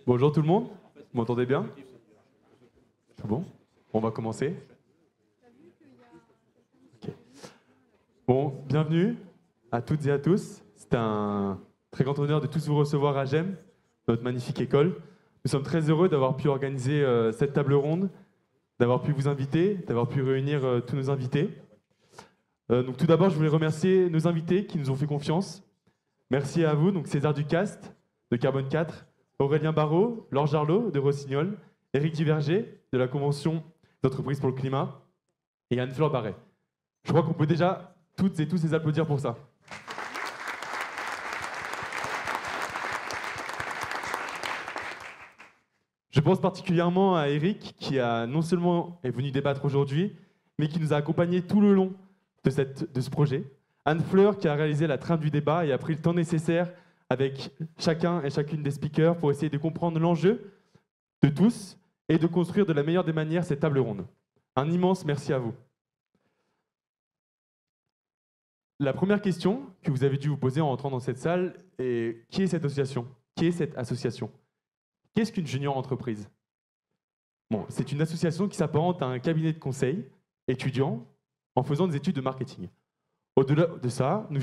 Bonjour tout le monde, vous m'entendez bien? C'est bon? On va commencer. Okay. Bon, bienvenue à toutes et à tous. C'est un très grand honneur de tous vous recevoir à GEM, notre magnifique école. Nous sommes très heureux d'avoir pu organiser cette table ronde, d'avoir pu vous inviter, d'avoir pu réunir tous nos invités. Donc tout d'abord, je voulais remercier nos invités qui nous ont fait confiance. Merci à vous, donc César Ducaste de Carbone 4, Aurélien Barraud, Laure Jarlot de Rossignol, Éric Duverger de la Convention d'entreprise pour le climat et Anne-Fleur Barret. Je crois qu'on peut déjà toutes et tous les applaudir pour ça. Je pense particulièrement à Éric qui a non seulement est venu débattre aujourd'hui, mais qui nous a accompagnés tout le long de ce projet. Anne-Fleur qui a réalisé la trame du débat et a pris le temps nécessaire avec chacun et chacune des speakers pour essayer de comprendre l'enjeu de tous et de construire de la meilleure des manières cette table ronde. Un immense merci à vous. La première question que vous avez dû vous poser en entrant dans cette salle est qui est cette association? Qui est cette association? Qu'est-ce qu'une junior entreprise? Bon, c'est une association qui s'apparente à un cabinet de conseil étudiant en faisant des études de marketing. Au-delà de ça, nous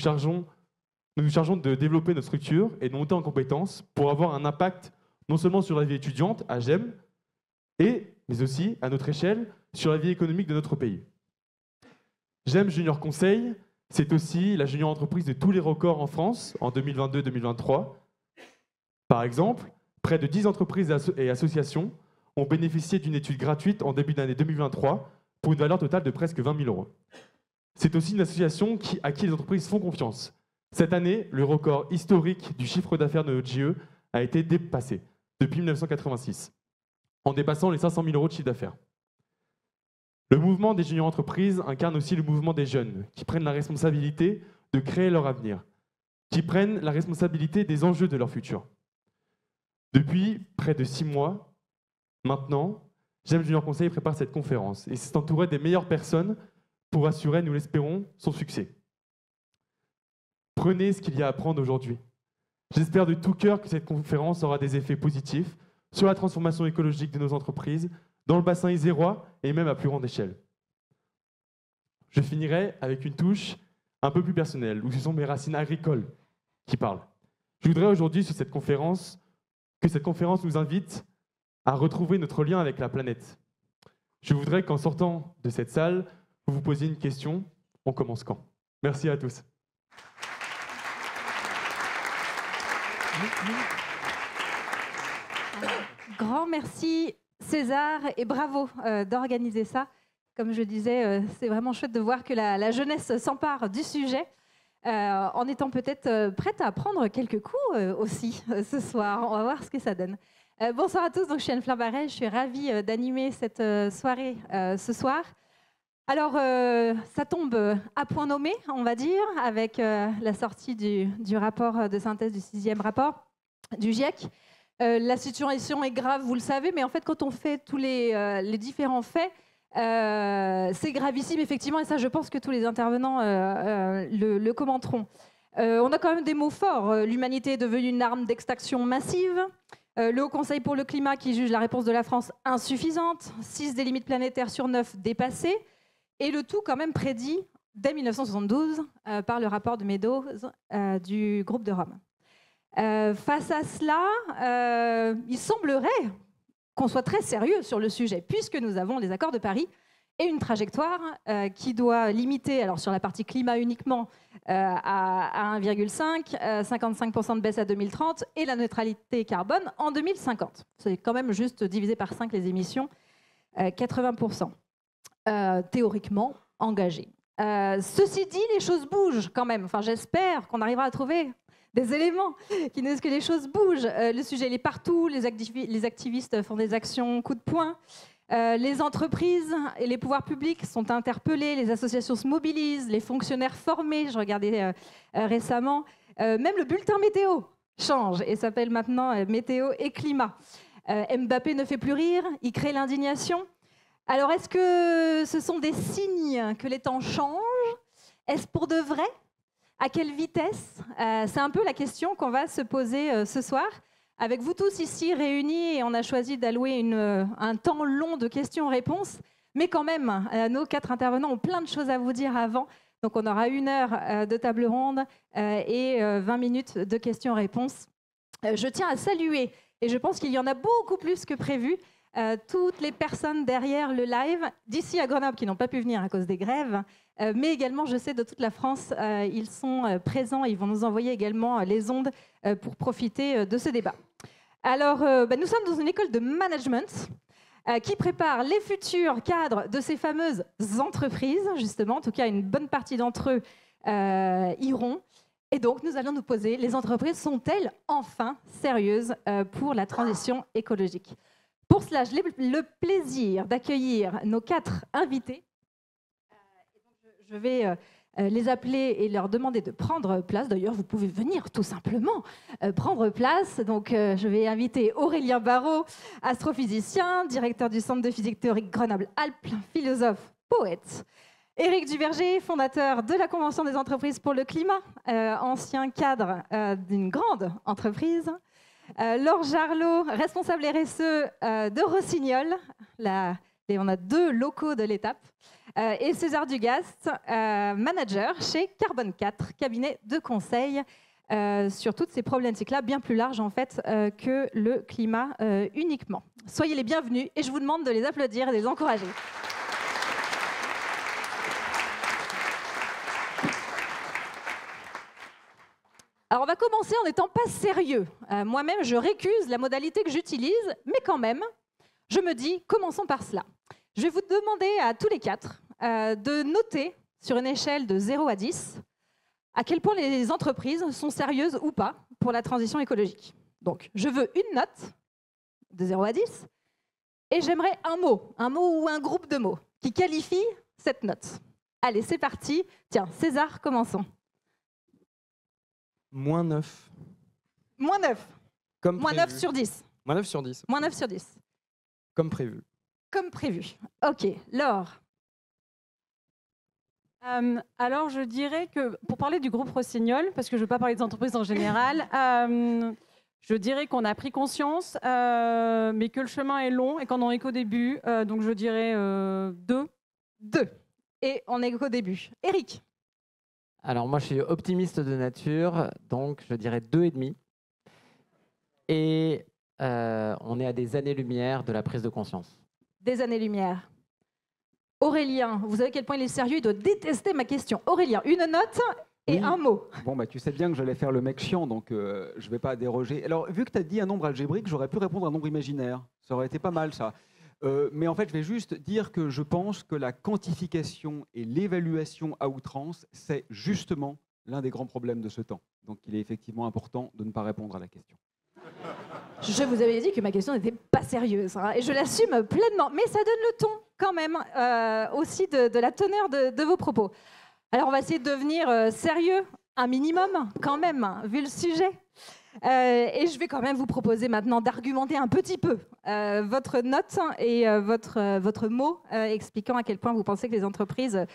nous chargeons de développer notre structure et de monter en compétences pour avoir un impact non seulement sur la vie étudiante à GEM, mais aussi, à notre échelle, sur la vie économique de notre pays. GEM Junior Conseil, c'est aussi la junior entreprise de tous les records en France en 2022-2023. Par exemple, près de 10 entreprises et associations ont bénéficié d'une étude gratuite en début d'année 2023 pour une valeur totale de presque 20 000 €. C'est aussi une association à qui les entreprises font confiance. Cette année, le record historique du chiffre d'affaires de notre JE a été dépassé depuis 1986, en dépassant les 500 000 € de chiffre d'affaires. Le mouvement des juniors entreprises incarne aussi le mouvement des jeunes qui prennent la responsabilité de créer leur avenir, qui prennent la responsabilité des enjeux de leur futur. Depuis près de 6 mois, maintenant, GEM Junior Conseil prépare cette conférence et s'est entouré des meilleures personnes pour assurer, nous l'espérons, son succès. Prenez ce qu'il y a à prendre aujourd'hui. J'espère de tout cœur que cette conférence aura des effets positifs sur la transformation écologique de nos entreprises, dans le bassin isérois et même à plus grande échelle. Je finirai avec une touche un peu plus personnelle, où ce sont mes racines agricoles qui parlent. Je voudrais aujourd'hui, sur cette conférence, que cette conférence nous invite à retrouver notre lien avec la planète. Je voudrais qu'en sortant de cette salle, vous vous posiez une question. On commence quand? Merci à tous. Grand merci César et bravo d'organiser ça. Comme je disais, c'est vraiment chouette de voir que la jeunesse s'empare du sujet en étant peut-être prête à prendre quelques coups aussi ce soir. On va voir ce que ça donne. Bonsoir à tous, donc, je suis Anne-Fleur Barret, je suis ravie d'animer cette soirée ce soir. Alors, ça tombe à point nommé, on va dire, avec la sortie du rapport de synthèse du 6e rapport du GIEC. La situation est grave, vous le savez, mais en fait, quand on fait tous les différents faits, c'est gravissime, effectivement, et ça, je pense que tous les intervenants le commenteront. On a quand même des mots forts. L'humanité est devenue une arme d'extraction massive. Le Haut Conseil pour le climat qui juge la réponse de la France insuffisante. 6 des limites planétaires sur 9 dépassées. Et le tout quand même prédit dès 1972 par le rapport de Meadows du groupe de Rome. Face à cela, il semblerait qu'on soit très sérieux sur le sujet, puisque nous avons les accords de Paris et une trajectoire qui doit limiter, alors sur la partie climat uniquement, à 1,5, 55% de baisse à 2030 et la neutralité carbone en 2050. C'est quand même juste divisé par 5 les émissions, 80%. Théoriquement engagé. Ceci dit, les choses bougent quand même. Enfin, j'espère qu'on arrivera à trouver des éléments qui nous disent que les choses bougent. Le sujet il est partout, les activistes font des actions coup de poing, les entreprises et les pouvoirs publics sont interpellés, les associations se mobilisent, les fonctionnaires formés, je regardais récemment, même le bulletin météo change et s'appelle maintenant Météo et Climat. Mbappé ne fait plus rire, il crée l'indignation. Alors, est-ce que ce sont des signes que les temps changent? Est-ce pour de vrai? À quelle vitesse? C'est un peu la question qu'on va se poser ce soir. avec vous tous ici réunis, et on a choisi d'allouer un temps long de questions-réponses. Mais quand même, nos 4 intervenants ont plein de choses à vous dire avant. Donc on aura 1 heure de table ronde et 20 minutes de questions-réponses. Je tiens à saluer, et je pense qu'il y en a beaucoup plus que prévu, toutes les personnes derrière le live, d'ici à Grenoble qui n'ont pas pu venir à cause des grèves, mais également, je sais, de toute la France, ils sont présents, ils vont nous envoyer également les ondes pour profiter de ce débat. Alors, nous sommes dans une école de management qui prépare les futurs cadres de ces fameuses entreprises, justement. En tout cas, une bonne partie d'entre eux iront. Et donc, nous allons nous poser, les entreprises sont-elles enfin sérieuses pour la transition écologique? Pour cela, j'ai le plaisir d'accueillir nos 4 invités. Je vais les appeler et leur demander de prendre place. D'ailleurs, vous pouvez venir tout simplement prendre place. Donc, je vais inviter Aurélien Barraud, astrophysicien, directeur du Centre de physique théorique Grenoble-Alpes, philosophe, poète. Éric Duverger, fondateur de la Convention des entreprises pour le climat, ancien cadre d'une grande entreprise. Laure Jarlot, responsable RSE de Rossignol. On a 2 locaux de l'étape. Et César Dugast, manager chez Carbone 4, cabinet de conseil sur toutes ces problématiques-là, bien plus larges en fait que le climat uniquement. Soyez les bienvenus et je vous demande de les applaudir et de les encourager. Alors on va commencer en n'étant pas sérieux. Moi-même, je récuse la modalité que j'utilise, mais quand même, je me dis, commençons par cela. Je vais vous demander à tous les 4 de noter sur une échelle de 0 à 10 à quel point les entreprises sont sérieuses ou pas pour la transition écologique. Donc, je veux une note de 0 à 10 et j'aimerais un mot ou un groupe de mots qui qualifie cette note. Allez, c'est parti. Tiens, César, commençons. -9. -9. Comme -9 prévu. sur 10. -9 sur 10. -9 sur 10. Comme prévu. Comme prévu. Ok, Laure. Alors, je dirais que, pour parler du groupe Rossignol, parce que je ne veux pas parler des entreprises en général, je dirais qu'on a pris conscience, mais que le chemin est long et qu'on n'en est qu'au début. Donc, je dirais 2. 2. Et on est qu'au début. Éric. Alors moi, je suis optimiste de nature, donc je dirais 2,5. Et on est à des années-lumière de la prise de conscience. Des années-lumière. Aurélien, vous savez à quel point il est sérieux, il doit détester ma question. Aurélien, une note et un mot. Bon, tu sais bien que j'allais faire le mec chiant, donc je ne vais pas déroger. Alors, vu que tu as dit un nombre algébrique, j'aurais pu répondre à un nombre imaginaire. Ça aurait été pas mal, ça. Mais en fait, je vais juste dire que je pense que la quantification et l'évaluation à outrance, c'est justement l'un des grands problèmes de ce temps. Donc, il est effectivement important de ne pas répondre à la question. Je vous avais dit que ma question n'était pas sérieuse, hein, et je l'assume pleinement. Mais ça donne le ton, quand même, aussi de la teneur de vos propos. Alors, on va essayer de devenir sérieux, un minimum, quand même, vu le sujet. Et je vais quand même vous proposer maintenant d'argumenter un petit peu votre note et votre mot expliquant à quel point vous pensez que les entreprises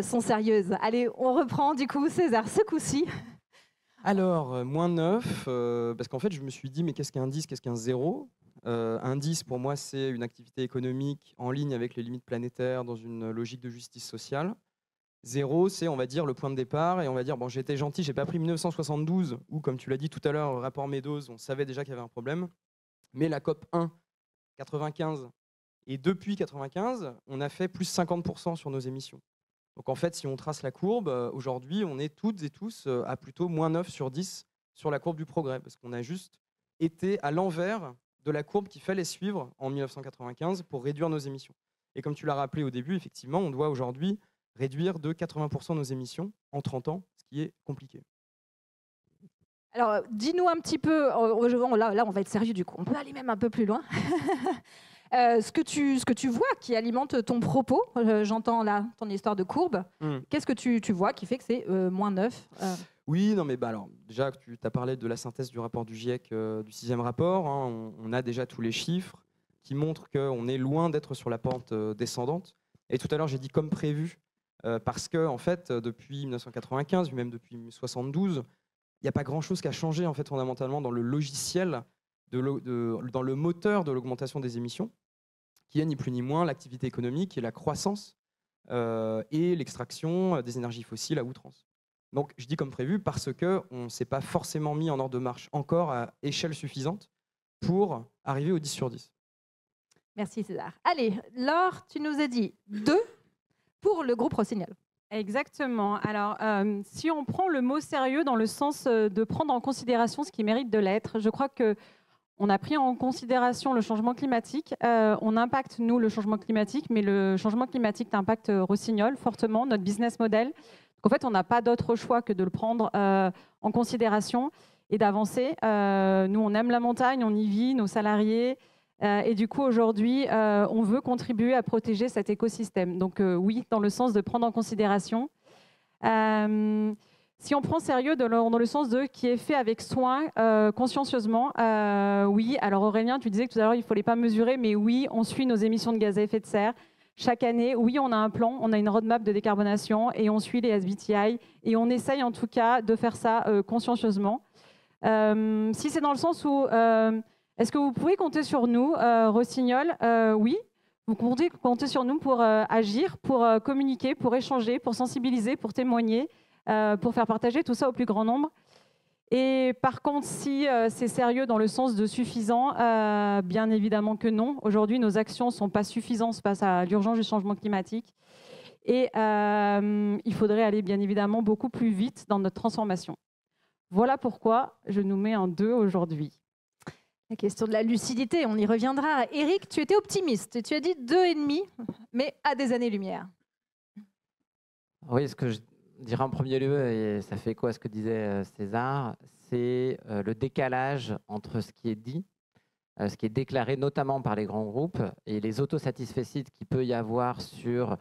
sont sérieuses. Allez, on reprend du coup, César, ce coup-ci. Alors, -9, parce qu'en fait, je me suis dit, mais qu'est-ce qu'un 10, qu'est-ce qu'un 0 ? Un 10, pour moi, c'est une activité économique en ligne avec les limites planétaires dans une logique de justice sociale. 0, c'est, on va dire, le point de départ, et on va dire, bon, j'ai été gentil, j'ai pas pris 1972, où, comme tu l'as dit tout à l'heure, rapport Meadows, on savait déjà qu'il y avait un problème, mais la COP 1, 95, et depuis 95, on a fait plus 50% sur nos émissions. Donc en fait, si on trace la courbe, aujourd'hui, on est toutes et tous à plutôt -9 sur 10 sur la courbe du progrès, parce qu'on a juste été à l'envers de la courbe qu'il fallait suivre en 1995 pour réduire nos émissions. Et comme tu l'as rappelé au début, effectivement, on doit aujourd'hui réduire de 80% nos émissions en 30 ans, ce qui est compliqué. Alors, dis-nous un petit peu, là on va être sérieux du coup, on peut aller même un peu plus loin. Ce que tu vois qui alimente ton propos, j'entends là ton histoire de courbe, qu'est-ce que tu vois qui fait que c'est -9 Oui, non mais alors, déjà tu as parlé de la synthèse du rapport du GIEC, du 6e rapport, hein, on a déjà tous les chiffres qui montrent qu'on est loin d'être sur la pente descendante. Et tout à l'heure j'ai dit comme prévu, parce que en fait, depuis 1995, même depuis 1972, il n'y a pas grand-chose qui a changé en fait, fondamentalement dans le logiciel dans le moteur de l'augmentation des émissions, qui est ni plus ni moins l'activité économique et la croissance et l'extraction des énergies fossiles à outrance. Donc je dis comme prévu parce qu'on ne s'est pas forcément mis en ordre de marche encore à échelle suffisante pour arriver au 10 sur 10. Merci César. Allez, Laure, tu nous as dit 2 pour le groupe Rossignol. Exactement. Alors, si on prend le mot sérieux dans le sens de prendre en considération ce qui mérite de l'être, je crois qu'on a pris en considération le changement climatique. On impacte, nous, le changement climatique, mais le changement climatique impacte Rossignol fortement, notre business model. Donc, en fait, on n'a pas d'autre choix que de le prendre en considération et d'avancer. Nous, on aime la montagne, on y vit, nos salariés. Et du coup, aujourd'hui, on veut contribuer à protéger cet écosystème. Donc oui, dans le sens de prendre en considération. Si on prend sérieux dans le sens de qui est fait avec soin, consciencieusement, oui. Alors Aurélien, tu disais que tout à l'heure, il ne fallait pas mesurer, mais oui, on suit nos émissions de gaz à effet de serre. Chaque année, oui, on a un plan, on a une roadmap de décarbonation et on suit les SBTI. Et on essaye en tout cas de faire ça consciencieusement. Si c'est dans le sens où... est-ce que vous pouvez compter sur nous, Rossignol? Oui, vous pouvez compter sur nous pour agir, pour communiquer, pour échanger, pour sensibiliser, pour témoigner, pour faire partager tout ça au plus grand nombre. Et par contre, si c'est sérieux dans le sens de suffisant, bien évidemment que non. Aujourd'hui, nos actions ne sont pas suffisantes face à l'urgence du changement climatique. Et il faudrait aller bien évidemment beaucoup plus vite dans notre transformation. Voilà pourquoi je nous mets en 2 aujourd'hui. La question de la lucidité, on y reviendra. Éric, tu étais optimiste. Tu as dit 2,5, mais à des années-lumière. Oui, ce que je dirais en premier lieu, et ça fait écho à ce que disait César, c'est le décalage entre ce qui est dit, ce qui est déclaré notamment par les grands groupes et les autosatisfaits qu'il peut y avoir sur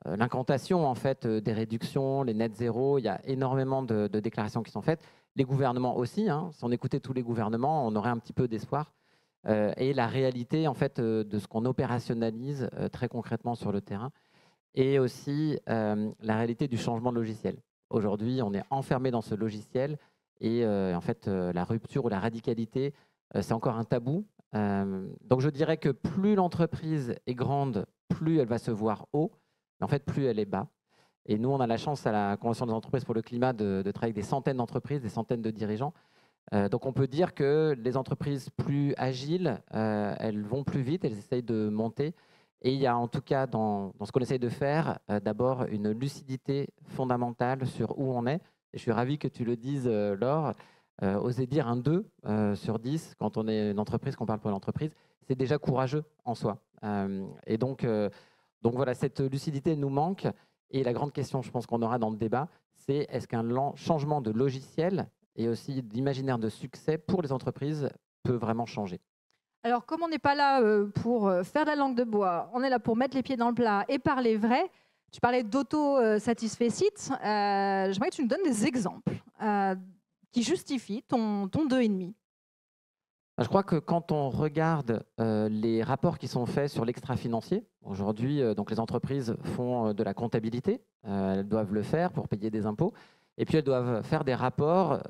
l'incantation en fait, des réductions, les net zéro. Il y a énormément de déclarations qui sont faites. Les gouvernements aussi, hein. Si on écoutait tous les gouvernements, on aurait un petit peu d'espoir. Et la réalité en fait, de ce qu'on opérationnalise très concrètement sur le terrain. Et aussi la réalité du changement de logiciel. Aujourd'hui, on est enfermé dans ce logiciel et en fait, la rupture ou la radicalité, c'est encore un tabou. Donc je dirais que plus l'entreprise est grande, plus elle va se voir haut, mais en fait, plus elle est bas. Et nous, on a la chance à la Convention des entreprises pour le climat de travailler avec des centaines d'entreprises, des centaines de dirigeants. Donc on peut dire que les entreprises plus agiles, elles vont plus vite, elles essayent de monter. Et il y a en tout cas dans ce qu'on essaye de faire, d'abord une lucidité fondamentale sur où on est. Et je suis ravi que tu le dises, Laure. Oser dire un 2 sur 10 quand on est une entreprise, qu'on parle pour une entreprise, c'est déjà courageux en soi. Et donc voilà, cette lucidité nous manque. Et la grande question, je pense qu'on aura dans le débat, c'est est-ce qu'un changement de logiciel et aussi d'imaginaire de succès pour les entreprises peut vraiment changer? Alors, comme on n'est pas là pour faire de la langue de bois, on est là pour mettre les pieds dans le plat et parler vrai. Tu parlais d'auto-satisfait. J'aimerais que tu nous donnes des exemples qui justifient ton 2,5. Je crois que quand on regarde les rapports qui sont faits sur l'extra-financier, aujourd'hui, donc les entreprises font de la comptabilité, elles doivent le faire pour payer des impôts, et puis elles doivent faire des rapports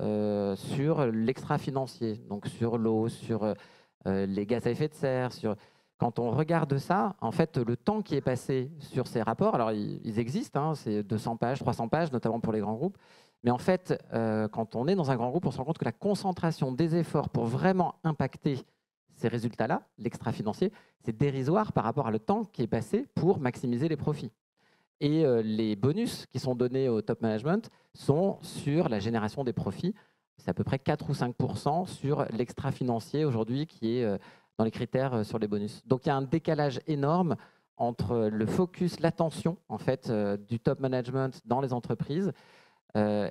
sur l'extra-financier, donc sur l'eau, sur les gaz à effet de serre. Quand on regarde ça, en fait, le temps qui est passé sur ces rapports, alors ils existent, hein, c'est 200 pages, 300 pages, notamment pour les grands groupes. Mais en fait, quand on est dans un grand groupe, on se rend compte que la concentration des efforts pour vraiment impacter ces résultats-là, l'extra-financier, c'est dérisoire par rapport à le temps qui est passé pour maximiser les profits. Et les bonus qui sont donnés au top management sont sur la génération des profits. C'est à peu près 4 ou 5% sur l'extra-financier aujourd'hui qui est dans les critères sur les bonus. Donc il y a un décalage énorme entre le focus, l'attention en fait, du top management dans les entreprises.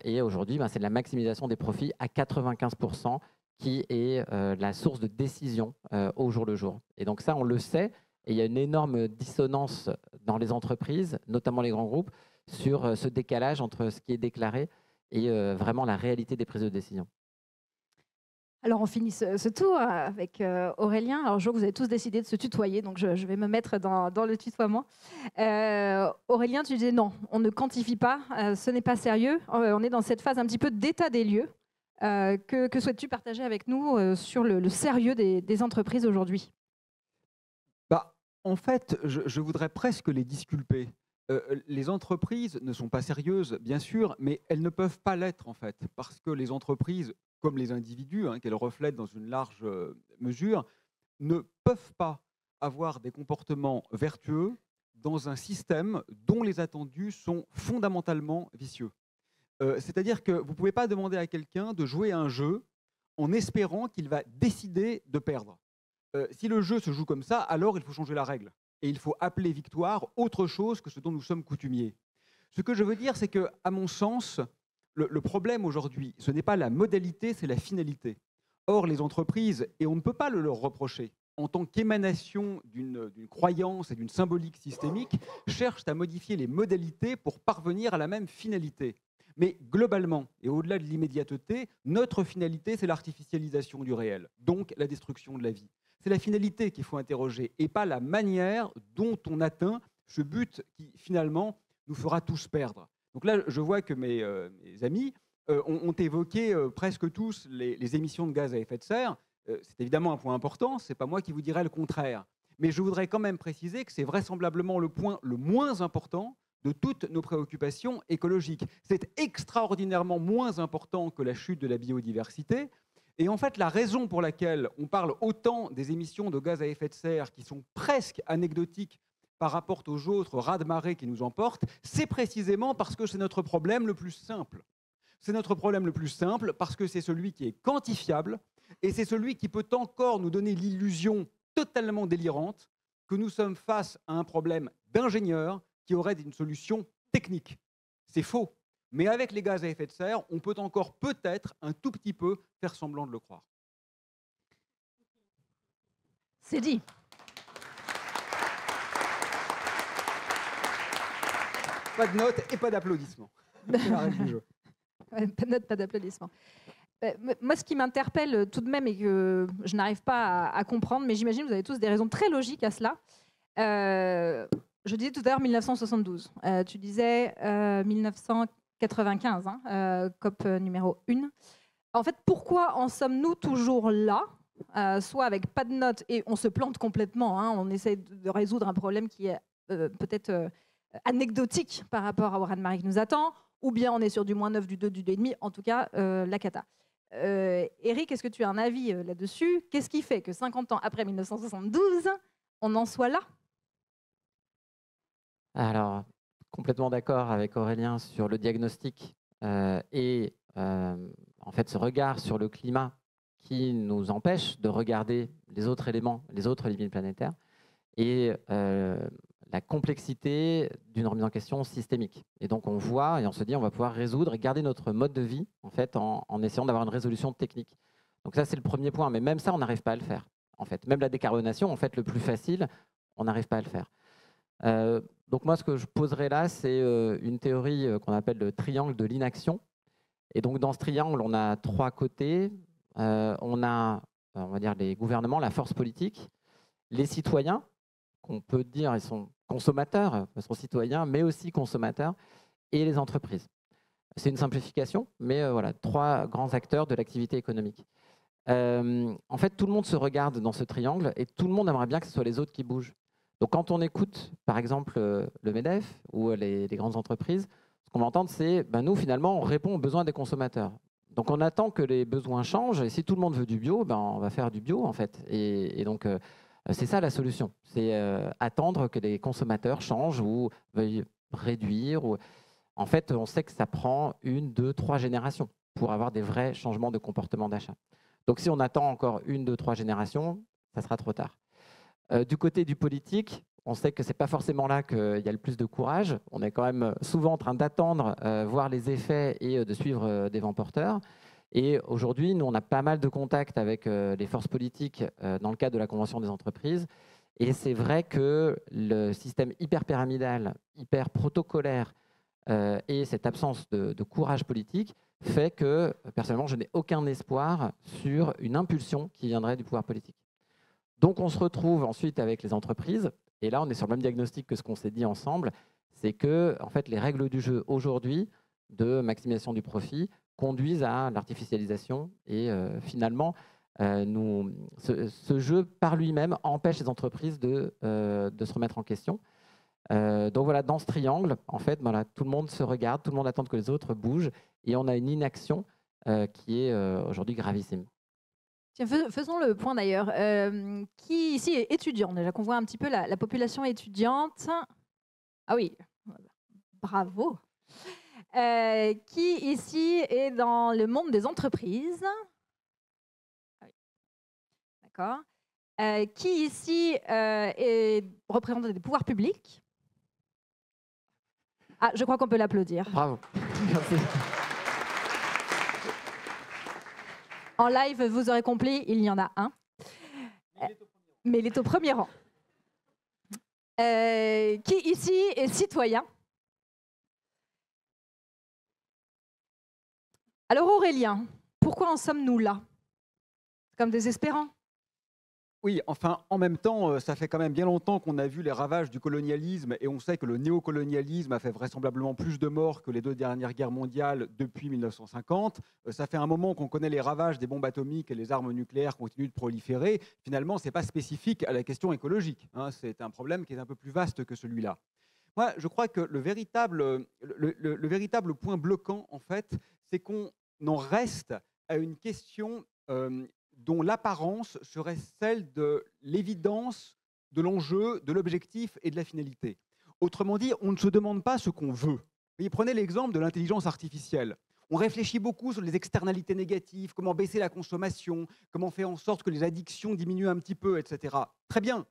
Et aujourd'hui, c'est la maximisation des profits à 95% qui est la source de décision au jour le jour. Et donc ça, on le sait, et il y a une énorme dissonance dans les entreprises, notamment les grands groupes, sur ce décalage entre ce qui est déclaré et vraiment la réalité des prises de décision. Alors, on finit ce tour avec Aurélien. Alors, je vois que vous avez tous décidé de se tutoyer, donc je vais me mettre dans le tutoiement. Aurélien, tu disais non, on ne quantifie pas, ce n'est pas sérieux. On est dans cette phase un petit peu d'état des lieux. Que souhaites-tu partager avec nous sur le sérieux des entreprises aujourd'hui? Bah, en fait, je voudrais presque les disculper. Les entreprises ne sont pas sérieuses, bien sûr, mais elles ne peuvent pas l'être, en fait, parce que les entreprises, comme les individus, hein, qu'elles reflètent dans une large mesure, ne peuvent pas avoir des comportements vertueux dans un système dont les attendus sont fondamentalement vicieux. C'est-à-dire que vous ne pouvez pas demander à quelqu'un de jouer à un jeu en espérant qu'il va décider de perdre. Si le jeu se joue comme ça, alors il faut changer la règle. Et il faut appeler victoire autre chose que ce dont nous sommes coutumiers. Ce que je veux dire, c'est que, à mon sens, le problème aujourd'hui, ce n'est pas la modalité, c'est la finalité. Or, les entreprises, et on ne peut pas le leur reprocher, en tant qu'émanation d'une croyance et d'une symbolique systémique, cherchent à modifier les modalités pour parvenir à la même finalité. Mais globalement, et au-delà de l'immédiateté, notre finalité, c'est l'artificialisation du réel, donc la destruction de la vie. C'est la finalité qu'il faut interroger et pas la manière dont on atteint ce but qui, finalement, nous fera tous perdre. Donc là, je vois que mes amis ont évoqué presque tous les émissions de gaz à effet de serre. C'est évidemment un point important, ce n'est pas moi qui vous dirai le contraire. Mais je voudrais quand même préciser que c'est vraisemblablement le point le moins important de toutes nos préoccupations écologiques. C'est extraordinairement moins important que la chute de la biodiversité. Et en fait, la raison pour laquelle on parle autant des émissions de gaz à effet de serre qui sont presque anecdotiques par rapport aux autres raz-de-marée qui nous emportent, c'est précisément parce que c'est notre problème le plus simple. C'est notre problème le plus simple parce que c'est celui qui est quantifiable et c'est celui qui peut encore nous donner l'illusion totalement délirante que nous sommes face à un problème d'ingénieur qui aurait une solution technique. C'est faux. Mais avec les gaz à effet de serre, on peut encore peut-être un tout petit peu faire semblant de le croire. C'est dit. Pas de notes et pas d'applaudissements. C'est la règle du jeu. Pas de notes, pas d'applaudissements. Moi, ce qui m'interpelle tout de même et que je n'arrive pas à comprendre, mais j'imagine que vous avez tous des raisons très logiques à cela. Je disais tout à l'heure 1972. Tu disais 1995, COP numéro 1. En fait, pourquoi en sommes-nous toujours là, soit avec pas de notes et on se plante complètement, on essaie de résoudre un problème qui est peut-être anecdotique par rapport au raz-de-marée qui nous attend, ou bien on est sur du -9, du 2, du 2,5, en tout cas la cata. Eric, est-ce que tu as un avis là-dessus? Qu'est-ce qui fait que 50 ans après 1972, on en soit là? Alors, complètement d'accord avec Aurélien sur le diagnostic et en fait ce regard sur le climat qui nous empêche de regarder les autres éléments, les autres limites planétaires et la complexité d'une remise en question systémique. Et donc on voit et on se dit on va pouvoir résoudre et garder notre mode de vie en fait en essayant d'avoir une résolution technique. Donc ça c'est le premier point, mais même ça on n'arrive pas à le faire. En fait, même la décarbonation, en fait le plus facile, on n'arrive pas à le faire. Donc moi, ce que je poserai là, c'est une théorie qu'on appelle le triangle de l'inaction. Et donc dans ce triangle, on a trois côtés. On a, on va dire, les gouvernements, la force politique, les citoyens, qu'on peut dire ils sont consommateurs, ils sont citoyens, mais aussi consommateurs, et les entreprises. C'est une simplification, mais voilà, trois grands acteurs de l'activité économique. En fait, tout le monde se regarde dans ce triangle et tout le monde aimerait bien que ce soit les autres qui bougent. Donc, quand on écoute, par exemple, le MEDEF ou les grandes entreprises, ce qu'on va entendre, c'est nous, finalement, on répond aux besoins des consommateurs. Donc, on attend que les besoins changent. Et si tout le monde veut du bio, on va faire du bio, en fait. Et donc, c'est ça la solution. C'est attendre que les consommateurs changent ou veuillent réduire. En fait, on sait que ça prend 1, 2, 3 générations pour avoir des vrais changements de comportement d'achat. Donc, si on attend encore 1, 2, 3 générations, ça sera trop tard. Du côté du politique, on sait que ce n'est pas forcément là qu'il y a le plus de courage. On est quand même souvent en train d'attendre, voir les effets et de suivre des vents porteurs. Et aujourd'hui, nous, on a pas mal de contacts avec les forces politiques dans le cadre de la Convention des entreprises. Et c'est vrai que le système hyper pyramidal, hyper protocolaire et cette absence de courage politique fait que, personnellement, je n'ai aucun espoir sur une impulsion qui viendrait du pouvoir politique. Donc, on se retrouve ensuite avec les entreprises. Et là, on est sur le même diagnostic que ce qu'on s'est dit ensemble. C'est que, en fait, les règles du jeu aujourd'hui de maximisation du profit conduisent à l'artificialisation. Et finalement, ce jeu, par lui-même, empêche les entreprises de se remettre en question. Donc voilà, dans ce triangle, en fait, voilà, tout le monde se regarde, tout le monde attend que les autres bougent, et on a une inaction qui est aujourd'hui gravissime. Tiens, faisons le point d'ailleurs. Qui ici est étudiant? Déjà qu'on voit un petit peu la population étudiante. Ah oui, bravo. Qui ici est dans le monde des entreprises? Ah oui. D'accord. Qui ici est représentant des pouvoirs publics? Ah, je crois qu'on peut l'applaudir. Bravo. Merci. En live, vous aurez compris, il y en a un. Mais il est au premier rang. Qui ici est citoyen? Alors Aurélien, pourquoi en sommes-nous là? C'est comme désespérant. Oui, enfin, en même temps, ça fait quand même bien longtemps qu'on a vu les ravages du colonialisme et on sait que le néocolonialisme a fait vraisemblablement plus de morts que les 2 dernières guerres mondiales depuis 1950. Ça fait un moment qu'on connaît les ravages des bombes atomiques et les armes nucléaires continuent de proliférer. Finalement, ce n'est pas spécifique à la question écologique, hein. C'est un problème qui est un peu plus vaste que celui-là. Moi, je crois que le véritable point bloquant, en fait, c'est qu'on en reste à une question dont l'apparence serait celle de l'évidence de l'enjeu, de l'objectif et de la finalité. Autrement dit, on ne se demande pas ce qu'on veut. Voyez, prenez l'exemple de l'intelligence artificielle. On réfléchit beaucoup sur les externalités négatives, comment baisser la consommation, comment faire en sorte que les addictions diminuent un petit peu, etc. Très bien.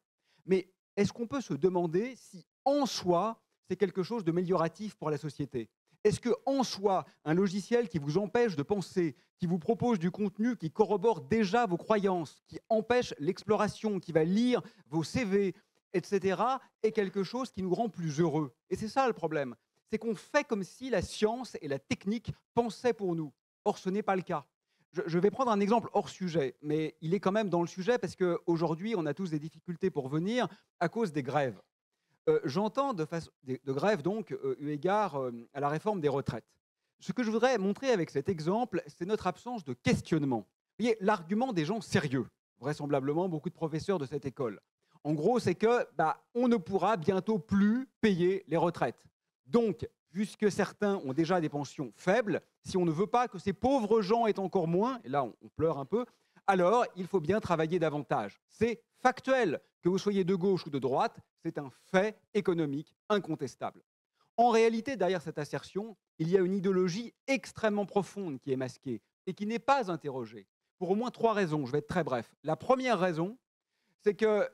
Mais est-ce qu'on peut se demander si, en soi, c'est quelque chose de mélioratif pour la société? Est-ce qu'en soi, un logiciel qui vous empêche de penser, qui vous propose du contenu qui corrobore déjà vos croyances, qui empêche l'exploration, qui va lire vos CV, etc., est quelque chose qui nous rend plus heureux? Et c'est ça le problème. C'est qu'on fait comme si la science et la technique pensaient pour nous. Or, ce n'est pas le cas. Je vais prendre un exemple hors sujet, mais il est quand même dans le sujet parce qu'aujourd'hui, on a tous des difficultés pour venir à cause des grèves. J'entends de grève, donc, eu égard à la réforme des retraites. Ce que je voudrais montrer avec cet exemple, c'est notre absence de questionnement. Vous voyez, l'argument des gens sérieux, vraisemblablement beaucoup de professeurs de cette école. En gros, c'est que on ne pourra bientôt plus payer les retraites. Donc, puisque certains ont déjà des pensions faibles, si on ne veut pas que ces pauvres gens aient encore moins, et là on pleure un peu, alors il faut bien travailler davantage. C'est factuel. Que vous soyez de gauche ou de droite, c'est un fait économique incontestable. En réalité, derrière cette assertion, il y a une idéologie extrêmement profonde qui est masquée et qui n'est pas interrogée, pour au moins 3 raisons. Je vais être très bref. La première raison, c'est que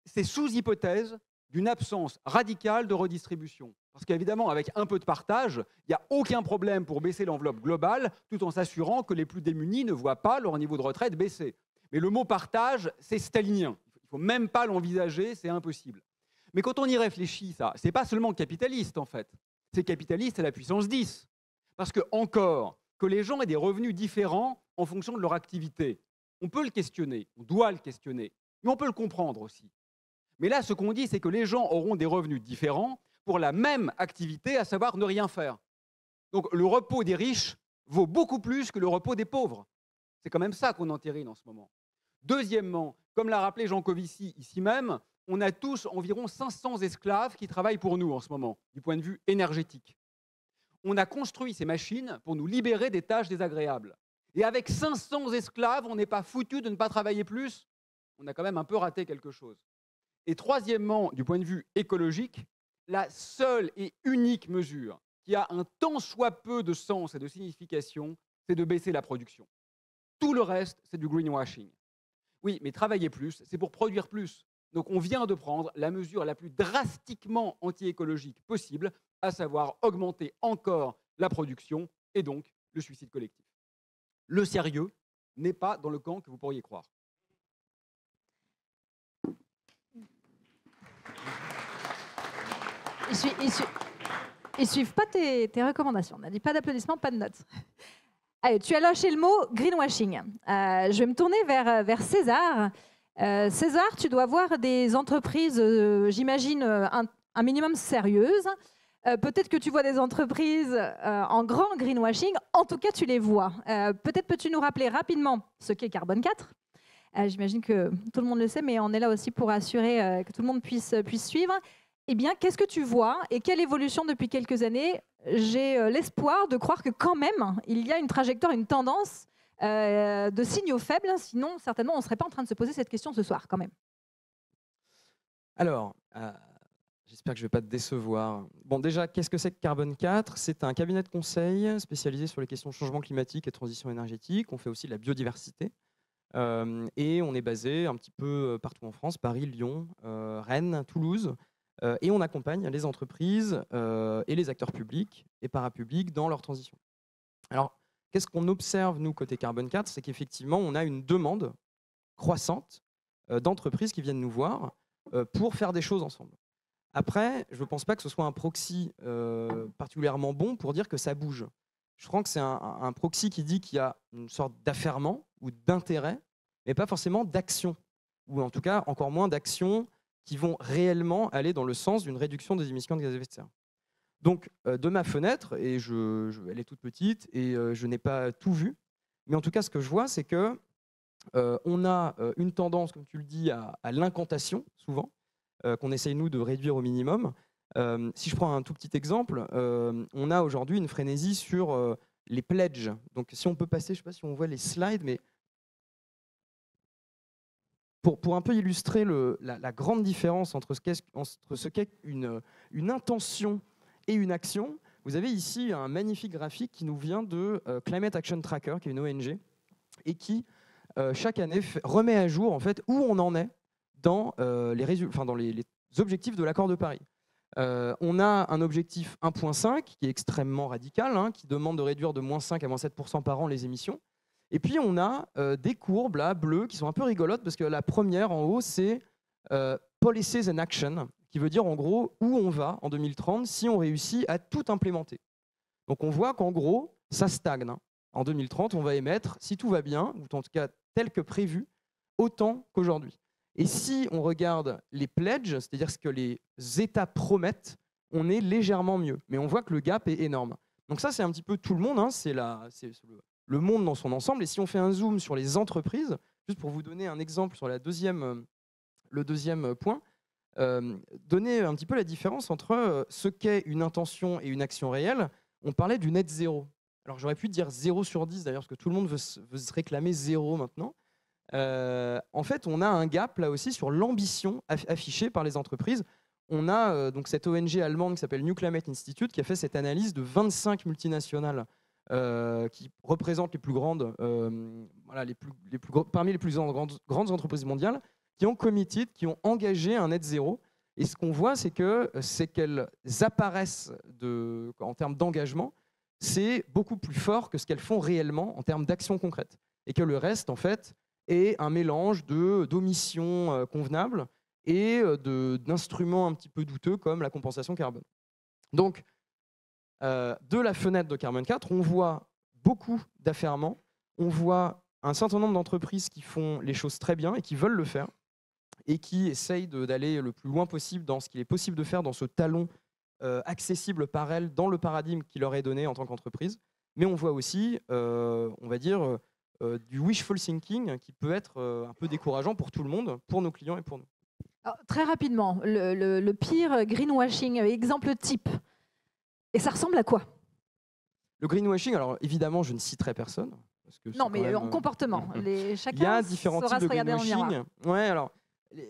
c'est sous hypothèse d'une absence radicale de redistribution. Parce qu'évidemment, avec un peu de partage, il n'y a aucun problème pour baisser l'enveloppe globale, tout en s'assurant que les plus démunis ne voient pas leur niveau de retraite baisser. Mais le mot partage, c'est stalinien. Il ne faut même pas l'envisager, c'est impossible. Mais quand on y réfléchit, ça, ce n'est pas seulement capitaliste, en fait. C'est capitaliste à la puissance 10. Parce que, encore, que les gens aient des revenus différents en fonction de leur activité, on peut le questionner, on doit le questionner, mais on peut le comprendre aussi. Mais là, ce qu'on dit, c'est que les gens auront des revenus différents pour la même activité, à savoir ne rien faire. Donc, le repos des riches vaut beaucoup plus que le repos des pauvres. C'est quand même ça qu'on entérine en ce moment. Deuxièmement, comme l'a rappelé Jean Covici ici même, on a tous environ 500 esclaves qui travaillent pour nous en ce moment, du point de vue énergétique. On a construit ces machines pour nous libérer des tâches désagréables. Et avec 500 esclaves, on n'est pas foutu de ne pas travailler plus. On a quand même un peu raté quelque chose. Et troisièmement, du point de vue écologique, la seule et unique mesure qui a un tant soit peu de sens et de signification, c'est de baisser la production. Tout le reste, c'est du greenwashing. Oui, mais travailler plus, c'est pour produire plus. Donc on vient de prendre la mesure la plus drastiquement anti-écologique possible, à savoir augmenter encore la production et donc le suicide collectif. Le sérieux n'est pas dans le camp que vous pourriez croire. Ils ne suivent pas tes recommandations. On n'a dit pas d'applaudissements, pas de notes. Allez, tu as lâché le mot greenwashing. Je vais me tourner vers César. César, tu dois voir des entreprises, j'imagine, un minimum sérieuses, Peut-être que tu vois des entreprises en grand greenwashing, en tout cas tu les vois. Peut-être peux-tu nous rappeler rapidement ce qu'est Carbone 4 ? J'imagine que tout le monde le sait, mais on est là aussi pour assurer que tout le monde puisse suivre. Eh bien, qu'est-ce que tu vois et quelle évolution depuis quelques années ? J'ai l'espoir de croire que quand même, il y a une trajectoire, une tendance de signaux faibles. Sinon, certainement, on ne serait pas en train de se poser cette question ce soir quand même. Alors, j'espère que je ne vais pas te décevoir. Bon, déjà, qu'est-ce que c'est que Carbone 4 ? C'est un cabinet de conseil spécialisé sur les questions de changement climatique et transition énergétique. On fait aussi de la biodiversité. Et on est basé un petit peu partout en France, Paris, Lyon, Rennes, Toulouse. Et on accompagne les entreprises et les acteurs publics et parapublics dans leur transition. Alors, qu'est-ce qu'on observe, nous, côté Carbone 4 ? C'est qu'effectivement, on a une demande croissante d'entreprises qui viennent nous voir pour faire des choses ensemble. Après, je ne pense pas que ce soit un proxy particulièrement bon pour dire que ça bouge. Je crois que c'est un proxy qui dit qu'il y a une sorte d'affairement ou d'intérêt, mais pas forcément d'action, ou en tout cas encore moins d'actions qui vont réellement aller dans le sens d'une réduction des émissions de gaz à effet de serre. Donc, de ma fenêtre, et elle est toute petite, et je n'ai pas tout vu, mais en tout cas, ce que je vois, c'est que on a une tendance, comme tu le dis, à l'incantation, souvent, qu'on essaye, nous, de réduire au minimum. Si je prends un tout petit exemple, on a aujourd'hui une frénésie sur les pledges. Donc, si on peut passer, je ne sais pas si on voit les slides, mais pour un peu illustrer la grande différence entre ce qu'est une intention et une action, vous avez ici un magnifique graphique qui nous vient de Climate Action Tracker, qui est une ONG, et qui, chaque année, remet à jour en fait, où on en est dans, dans les objectifs de l'accord de Paris. On a un objectif 1.5 qui est extrêmement radical, qui demande de réduire de moins 5 à moins 7% par an les émissions. Et puis on a des courbes là, bleues qui sont un peu rigolotes parce que la première en haut c'est Policies and Action, qui veut dire en gros où on va en 2030 si on réussit à tout implémenter. Donc on voit qu'en gros ça stagne. En 2030 on va émettre, si tout va bien, ou en tout cas tel que prévu, autant qu'aujourd'hui. Et si on regarde les pledges, c'est-à-dire ce que les États promettent, on est légèrement mieux. Mais on voit que le gap est énorme. Donc ça, c'est un petit peu tout le monde, c'est le monde dans son ensemble. Et si on fait un zoom sur les entreprises, juste pour vous donner un exemple sur le deuxième point, donner un petit peu la différence entre ce qu'est une intention et une action réelle. On parlait du net zéro. Alors j'aurais pu dire 0 sur 10 d'ailleurs, parce que tout le monde veut se réclamer 0 maintenant. En fait, on a un gap là aussi sur l'ambition affichée par les entreprises. On a donc cette ONG allemande qui s'appelle New Climate Institute qui a fait cette analyse de 25 multinationales qui représentent les plus grandes, parmi les plus grandes entreprises mondiales, qui ont committed, qui ont engagé un net zéro. Et ce qu'on voit, c'est qu'elles apparaissent en termes d'engagement, c'est beaucoup plus fort que ce qu'elles font réellement en termes d'actions concrètes. Et que le reste, en fait, est un mélange d'omissions convenables et d'instruments un petit peu douteux comme la compensation carbone. Donc, de la fenêtre de Carbone 4, on voit beaucoup d'affairements, on voit un certain nombre d'entreprises qui font les choses très bien et qui veulent le faire et qui essayent d'aller le plus loin possible dans ce qu'il est possible de faire dans ce talon accessible par elles dans le paradigme qui leur est donné en tant qu'entreprise. Mais on voit aussi, on va dire, du wishful thinking qui peut être un peu décourageant pour tout le monde, pour nos clients et pour nous. Alors, très rapidement, le pire greenwashing, exemple type. Et ça ressemble à quoi ? Le greenwashing, alors évidemment, je ne citerai personne. Parce que non, mais même, en comportement. Chacun il y a différents types de greenwashing. Ouais, alors,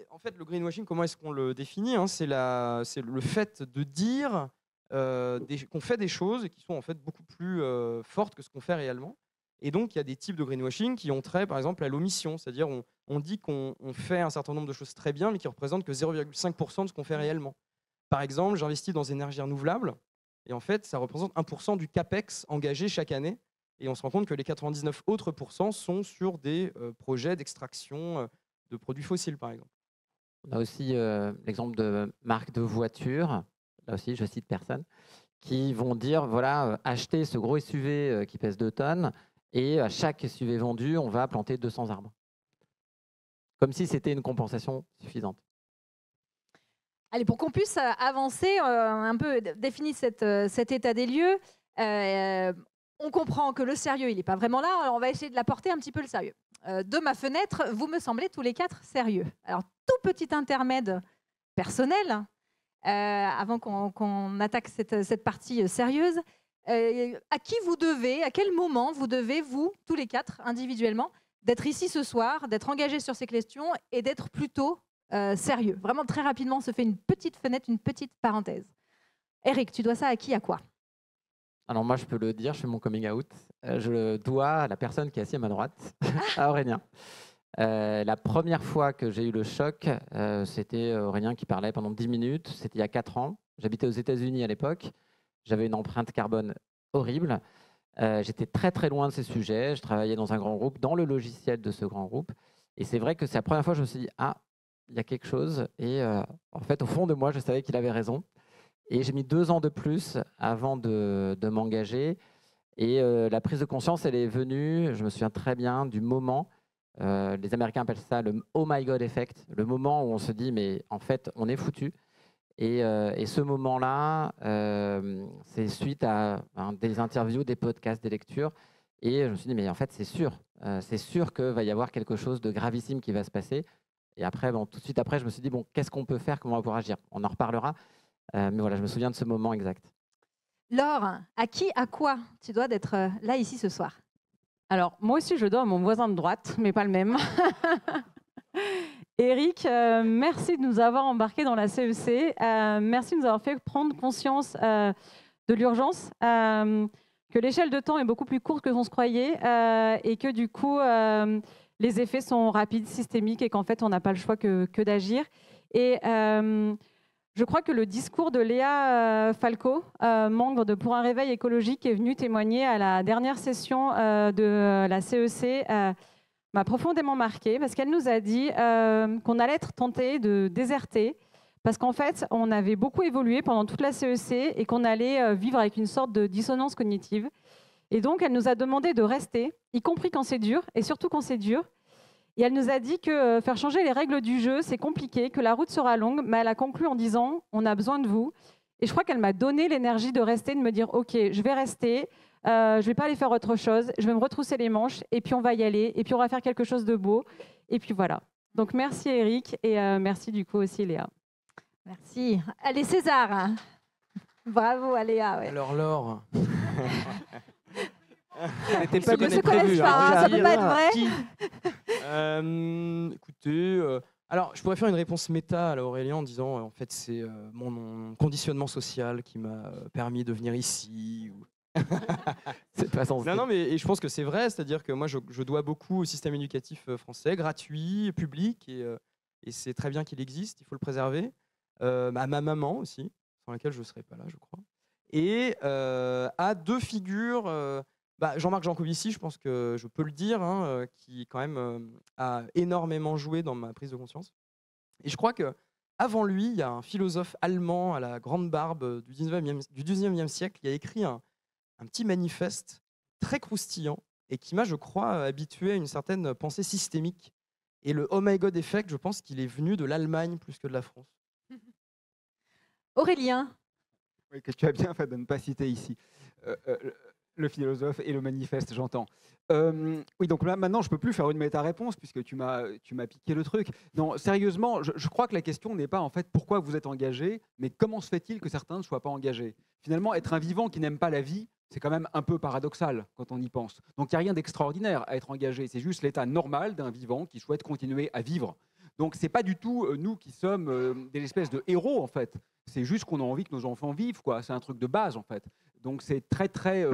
en fait, le greenwashing, comment est-ce qu'on le définit ? C'est le fait de dire qu'on fait des choses qui sont en fait beaucoup plus fortes que ce qu'on fait réellement. Et donc, il y a des types de greenwashing qui ont trait, par exemple, à l'omission. C'est-à-dire, on dit qu'on fait un certain nombre de choses très bien, mais qui ne représentent que 0,5% de ce qu'on fait réellement. Par exemple, j'investis dans des énergies renouvelables, et en fait, ça représente 1% du CAPEX engagé chaque année. Et on se rend compte que les 99 autres pourcents sont sur des projets d'extraction de produits fossiles, par exemple. On a aussi l'exemple de marques de voitures, là aussi, je cite personne, qui vont dire, voilà, achetez ce gros SUV qui pèse 2 tonnes, et à chaque SUV vendu, on va planter 200 arbres. Comme si c'était une compensation suffisante. Allez, pour qu'on puisse avancer, un peu définir cet état des lieux, on comprend que le sérieux, il n'est pas vraiment là. Alors on va essayer de l'apporter un petit peu le sérieux. De ma fenêtre, vous me semblez tous les 4 sérieux. Alors, tout petit intermède personnel, avant qu'on attaque cette partie sérieuse. À qui vous devez, à quel moment vous devez, vous, tous les 4, individuellement, d'être ici ce soir, d'être engagés sur ces questions et d'être plutôt sérieux. Vraiment, très rapidement, on se fait une petite fenêtre, une petite parenthèse. Eric, tu dois ça à qui, à quoi? Alors moi, je peux le dire, je fais mon coming out. Je le dois à la personne qui est assise à ma droite, à Aurélien. La première fois que j'ai eu le choc, c'était Aurélien qui parlait pendant 10 minutes. C'était il y a 4 ans. J'habitais aux États-Unis à l'époque. J'avais une empreinte carbone horrible. J'étais très très loin de ces sujets. Je travaillais dans un grand groupe, dans le logiciel de ce grand groupe. Et c'est vrai que c'est la première fois que je me suis dit, ah, il y a quelque chose. Et en fait, au fond de moi, je savais qu'il avait raison. Et j'ai mis 2 ans de plus avant de m'engager. Et la prise de conscience, elle est venue, je me souviens très bien, du moment, les Américains appellent ça le « oh my God effect », le moment où on se dit, mais en fait, on est foutu. Et ce moment-là, c'est suite à des interviews, des podcasts, des lectures. Et je me suis dit, mais en fait, c'est sûr qu'il va y avoir quelque chose de gravissime qui va se passer. Et après, bon, tout de suite après, je me suis dit, bon, qu'est-ce qu'on peut faire, comment on va pouvoir agir? On en reparlera. Mais voilà, je me souviens de ce moment exact. Laure, à qui, à quoi tu dois d'être là, ici, ce soir? Alors, moi aussi, je dois à mon voisin de droite, mais pas le même. Eric, merci de nous avoir embarqués dans la CEC. Merci de nous avoir fait prendre conscience de l'urgence, que l'échelle de temps est beaucoup plus courte que l'on se croyait et que du coup, les effets sont rapides, systémiques et qu'en fait, on n'a pas le choix que d'agir. Et je crois que le discours de Léa Falco, membre de Pour un réveil écologique, qui est venue témoigner à la dernière session de la CEC, m'a profondément marquée parce qu'elle nous a dit qu'on allait être tenté de déserter parce qu'en fait, on avait beaucoup évolué pendant toute la CEC et qu'on allait vivre avec une sorte de dissonance cognitive. Et donc, elle nous a demandé de rester, y compris quand c'est dur et surtout quand c'est dur. Et elle nous a dit que faire changer les règles du jeu, c'est compliqué, que la route sera longue, mais elle a conclu en disant « on a besoin de vous ». Et je crois qu'elle m'a donné l'énergie de rester, de me dire « ok, je vais rester, je ne vais pas aller faire autre chose, je vais me retrousser les manches, et puis on va y aller, et puis on va faire quelque chose de beau ». Et puis voilà. Donc merci Eric, et merci du coup aussi Léa. Merci. Allez César. Bravo Léa. Ouais. Alors Laure. C'était Ceux qui ne se connaissent pas, ça ne peut pas être vrai. Écoutez, alors je pourrais faire une réponse méta à Aurélien en disant en fait c'est mon conditionnement social qui m'a permis de venir ici. C'est pas censé. Non, mais et je pense que c'est vrai, c'est-à-dire que moi je dois beaucoup au système éducatif français, gratuit, public, et c'est très bien qu'il existe, il faut le préserver. À ma maman aussi, sans laquelle je ne serais pas là, je crois. Et à 2 figures. Jean-Marc Jancovici, je pense que je peux le dire, qui quand même a énormément joué dans ma prise de conscience. Et je crois qu'avant lui, il y a un philosophe allemand à la grande barbe du 19e siècle qui a écrit un petit manifeste très croustillant et qui m'a, je crois, habitué à une certaine pensée systémique. Et le « Oh my God effect », je pense qu'il est venu de l'Allemagne plus que de la France. Aurélien. Oui, que tu as bien fait de ne pas citer ici. Le philosophe et le manifeste, j'entends. Oui, donc là, maintenant, je ne peux plus faire une méta-réponse puisque tu m'as piqué le truc. Non, sérieusement, je crois que la question n'est pas en fait pourquoi vous êtes engagé, mais comment se fait-il que certains ne soient pas engagés? Finalement, être un vivant qui n'aime pas la vie, c'est quand même un peu paradoxal quand on y pense. Donc, il n'y a rien d'extraordinaire à être engagé. C'est juste l'état normal d'un vivant qui souhaite continuer à vivre. Donc, ce n'est pas du tout nous qui sommes des espèces de héros, en fait. C'est juste qu'on a envie que nos enfants vivent, quoi. C'est un truc de base, en fait. Donc, c'est très, très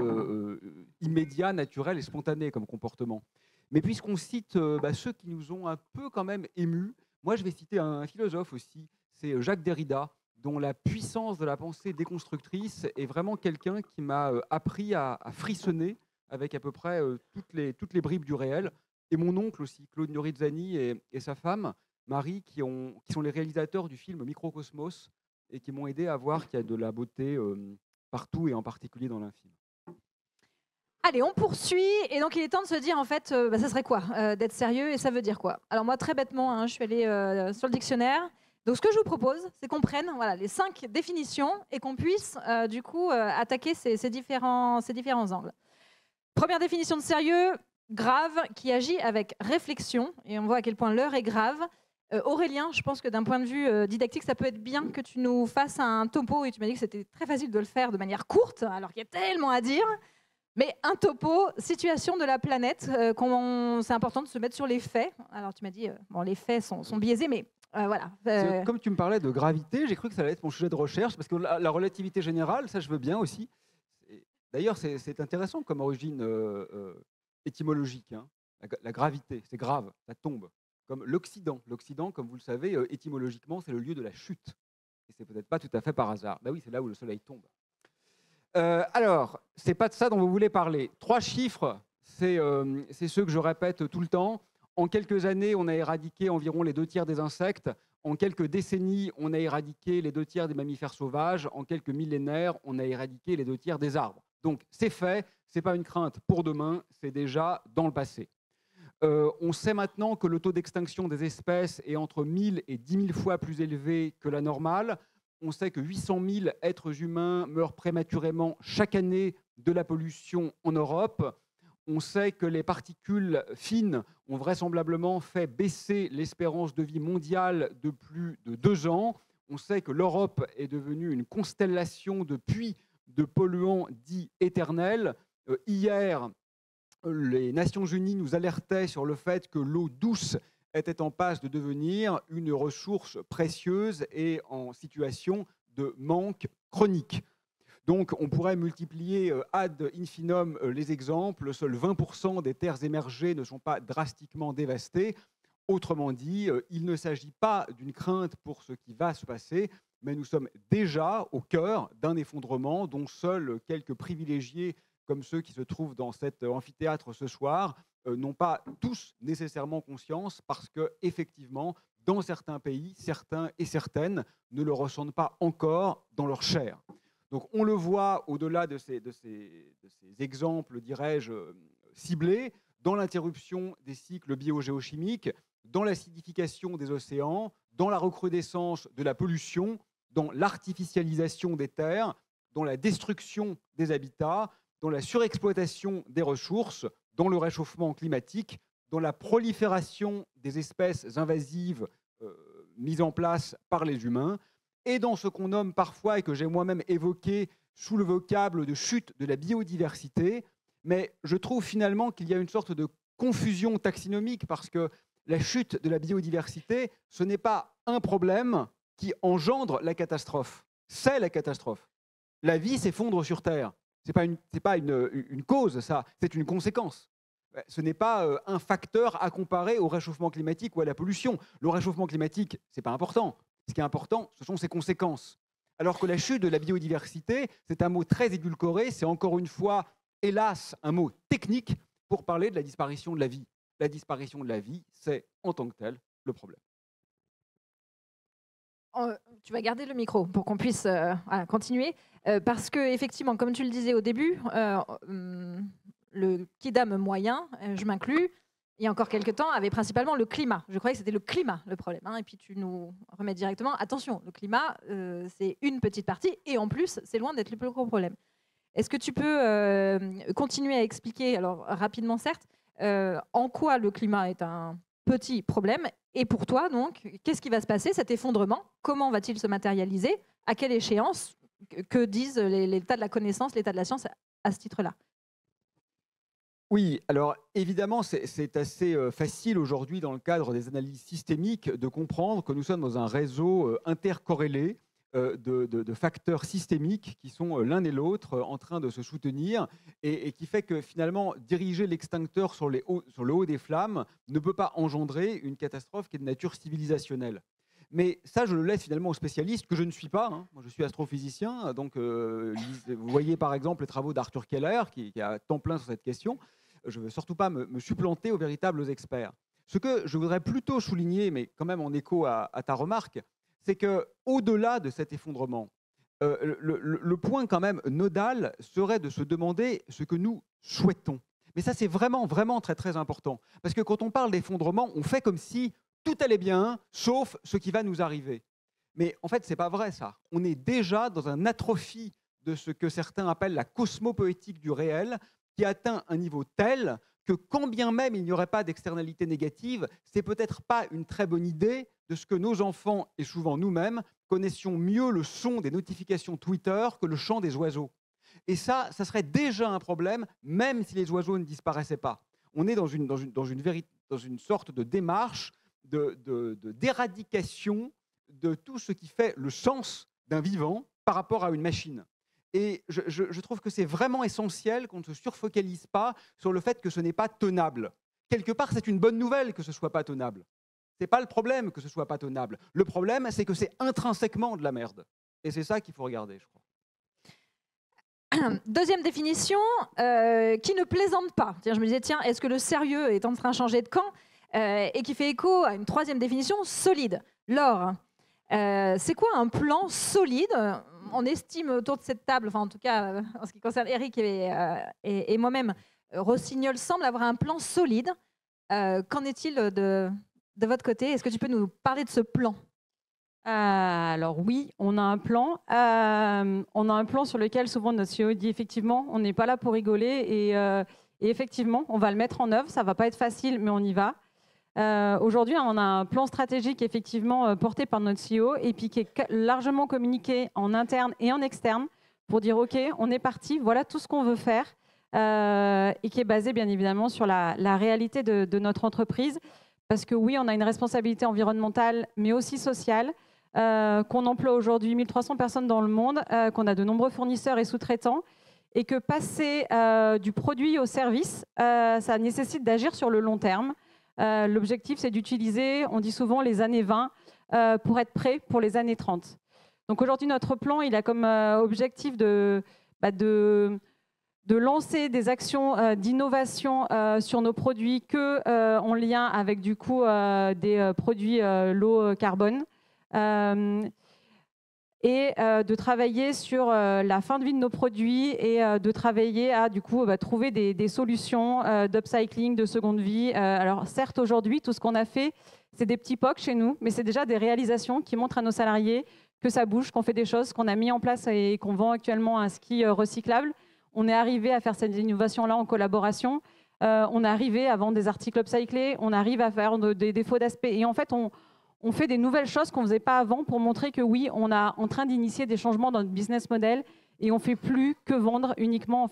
immédiat, naturel et spontané comme comportement. Mais puisqu'on cite ceux qui nous ont un peu quand même émus, moi, je vais citer un philosophe aussi, c'est Jacques Derrida, dont la puissance de la pensée déconstructrice est vraiment quelqu'un qui m'a appris à frissonner avec à peu près toutes les bribes du réel. Et mon oncle aussi, Claude Nurizzani et sa femme, Marie, qui sont les réalisateurs du film Microcosmos et qui m'ont aidé à voir qu'il y a de la beauté partout et en particulier dans l'infime. Allez, on poursuit. Et donc, il est temps de se dire, en fait, ça serait quoi d'être sérieux et ça veut dire quoi? Alors moi, très bêtement, je suis allée sur le dictionnaire. Donc ce que je vous propose, c'est qu'on prenne les 5 définitions et qu'on puisse du coup attaquer ces différents angles. Première définition de sérieux, grave, qui agit avec réflexion, et on voit à quel point l'heure est grave. Aurélien, je pense que d'un point de vue didactique, ça peut être bien que tu nous fasses un topo, et tu m'as dit que c'était très facile de le faire de manière courte, alors qu'il y a tellement à dire. Mais un topo, situation de la planète, c'est important de se mettre sur les faits. Alors tu m'as dit, les faits sont biaisés, mais voilà. Comme tu me parlais de gravité, j'ai cru que ça allait être mon sujet de recherche, parce que la relativité générale, ça je veux bien aussi. D'ailleurs, c'est intéressant comme origine étymologique. Hein. La gravité, c'est grave, ça tombe. Comme l'Occident. L'Occident, comme vous le savez, étymologiquement, c'est le lieu de la chute. Et c'est peut-être pas tout à fait par hasard. Ben oui, c'est là où le soleil tombe. Alors, c'est pas de ça dont vous voulez parler. 3 chiffres, c'est ceux que je répète tout le temps. En quelques années, on a éradiqué environ les 2/3 des insectes. En quelques décennies, on a éradiqué les 2/3 des mammifères sauvages. En quelques millénaires, on a éradiqué les 2/3 des arbres. Donc, c'est fait. Ce n'est pas une crainte pour demain, c'est déjà dans le passé. On sait maintenant que le taux d'extinction des espèces est entre 1000 et 10 000 fois plus élevé que la normale. On sait que 800 000 êtres humains meurent prématurément chaque année de la pollution en Europe. On sait que les particules fines ont vraisemblablement fait baisser l'espérance de vie mondiale de plus de 2 ans. On sait que l'Europe est devenue une constellation de puits de polluants dits éternels. Hier, les Nations Unies nous alertaient sur le fait que l'eau douce était en passe de devenir une ressource précieuse et en situation de manque chronique. Donc, on pourrait multiplier ad infinitum les exemples. Seuls 20% des terres émergées ne sont pas drastiquement dévastées. Autrement dit, il ne s'agit pas d'une crainte pour ce qui va se passer, mais nous sommes déjà au cœur d'un effondrement dont seuls quelques privilégiés, comme ceux qui se trouvent dans cet amphithéâtre ce soir, n'ont pas tous nécessairement conscience, parce qu'effectivement, dans certains pays, certains et certaines ne le ressentent pas encore dans leur chair. Donc on le voit au-delà de ces exemples, dirais-je, ciblés, dans l'interruption des cycles biogéochimiques, dans l'acidification des océans, dans la recrudescence de la pollution, dans l'artificialisation des terres, dans la destruction des habitats, dans la surexploitation des ressources, dans le réchauffement climatique, dans la prolifération des espèces invasives mises en place par les humains, et dans ce qu'on nomme parfois, et que j'ai moi-même évoqué sous le vocable de chute de la biodiversité. Mais je trouve finalement qu'il y a une sorte de confusion taxinomique, parce que la chute de la biodiversité, ce n'est pas un problème qui engendre la catastrophe, c'est la catastrophe. La vie s'effondre sur Terre. Ce n'est pas une cause, ça, c'est une conséquence. Ce n'est pas un facteur à comparer au réchauffement climatique ou à la pollution. Le réchauffement climatique, ce n'est pas important. Ce qui est important, ce sont ses conséquences. Alors que la chute de la biodiversité, c'est un mot très édulcoré, c'est encore une fois, hélas, un mot technique pour parler de la disparition de la vie. La disparition de la vie, c'est en tant que tel le problème. Tu vas garder le micro pour qu'on puisse continuer. Parce que, effectivement, comme tu le disais au début, le Kidam moyen, je m'inclus, il y a encore quelques temps, avait principalement le climat. Je croyais que c'était le climat le problème. Et puis tu nous remets directement, attention, le climat, c'est une petite partie, et en plus, c'est loin d'être le plus gros problème. Est-ce que tu peux continuer à expliquer, alors rapidement certes, en quoi le climat est un petit problème, et pour toi, donc, qu'est-ce qui va se passer, cet effondrement? Comment va-t-il se matérialiser? À quelle échéance? Que disent l'état de la connaissance, l'état de la science à ce titre-là? Oui, alors évidemment, c'est assez facile aujourd'hui, dans le cadre des analyses systémiques, de comprendre que nous sommes dans un réseau intercorrélé de facteurs systémiques qui sont l'un et l'autre en train de se soutenir, et qui fait que finalement, diriger l'extincteur sur le haut des flammes ne peut pas engendrer une catastrophe qui est de nature civilisationnelle. Mais ça, je le laisse finalement aux spécialistes, que je ne suis pas. Hein. Moi, je suis astrophysicien, donc vous voyez par exemple les travaux d'Arthur Keller, qui a temps plein sur cette question. Je ne veux surtout pas me supplanter aux véritables experts. Ce que je voudrais plutôt souligner, mais quand même en écho à ta remarque, c'est qu'au-delà de cet effondrement, le point quand même nodal serait de se demander ce que nous souhaitons. Mais ça, c'est vraiment, vraiment très, très important. Parce que quand on parle d'effondrement, on fait comme si tout allait bien, sauf ce qui va nous arriver. Mais en fait, ce n'est pas vrai ça. On est déjà dans une atrophie de ce que certains appellent la cosmopoétique du réel, qui atteint un niveau tel que quand bien même il n'y aurait pas d'externalité négative, c'est peut-être pas une très bonne idée de ce que nos enfants, et souvent nous-mêmes, connaissions mieux le son des notifications Twitter que le chant des oiseaux. Et ça serait déjà un problème, même si les oiseaux ne disparaissaient pas. On est dans une sorte de démarche d'éradication de tout ce qui fait le sens d'un vivant par rapport à une machine. Et je trouve que c'est vraiment essentiel qu'on ne se surfocalise pas sur le fait que ce n'est pas tenable. Quelque part, c'est une bonne nouvelle que ce ne soit pas tenable. Ce n'est pas le problème que ce ne soit pas tenable. Le problème, c'est que c'est intrinsèquement de la merde. Et c'est ça qu'il faut regarder, je crois. Deuxième définition, qui ne plaisante pas. Je me disais, tiens, est-ce que le sérieux est en train de changer de camp et qui fait écho à une troisième définition, solide. Laure, c'est quoi un plan solide? On estime autour de cette table, enfin en tout cas en ce qui concerne Eric et moi-même, Rossignol semble avoir un plan solide. Qu'en est-il de votre côté? Est-ce que tu peux nous parler de ce plan? Alors oui, on a un plan. On a un plan sur lequel souvent notre CEO dit effectivement, on n'est pas là pour rigoler et effectivement, on va le mettre en œuvre. Ça ne va pas être facile, mais on y va. Aujourd'hui, on a un plan stratégique effectivement porté par notre CEO et puis qui est largement communiqué en interne et en externe pour dire OK, on est parti, voilà tout ce qu'on veut faire et qui est basé bien évidemment sur la réalité de notre entreprise. Parce que oui, on a une responsabilité environnementale, mais aussi sociale, qu'on emploie aujourd'hui 1300 personnes dans le monde, qu'on a de nombreux fournisseurs et sous-traitants, et que passer du produit au service, ça nécessite d'agir sur le long terme. L'objectif, c'est d'utiliser, on dit souvent, les années 20 pour être prêt pour les années 30. Donc aujourd'hui, notre plan, il a comme objectif de lancer des actions d'innovation sur nos produits en lien avec du coup des produits low carbone et de travailler sur la fin de vie de nos produits et de travailler à du coup trouver des solutions d'upcycling, de seconde vie. Alors certes aujourd'hui tout ce qu'on a fait c'est des petits POC chez nous, mais c'est déjà des réalisations qui montrent à nos salariés que ça bouge, qu'on fait des choses, qu'on a mis en place et qu'on vend actuellement un ski recyclable. On est arrivé à faire cette innovation-là en collaboration. On est arrivé à vendre des articles upcyclés. On arrive à faire des défauts d'aspect. Et en fait, on fait des nouvelles choses qu'on ne faisait pas avant pour montrer que oui, on est en train d'initier des changements dans notre business model et on ne fait plus que vendre uniquement,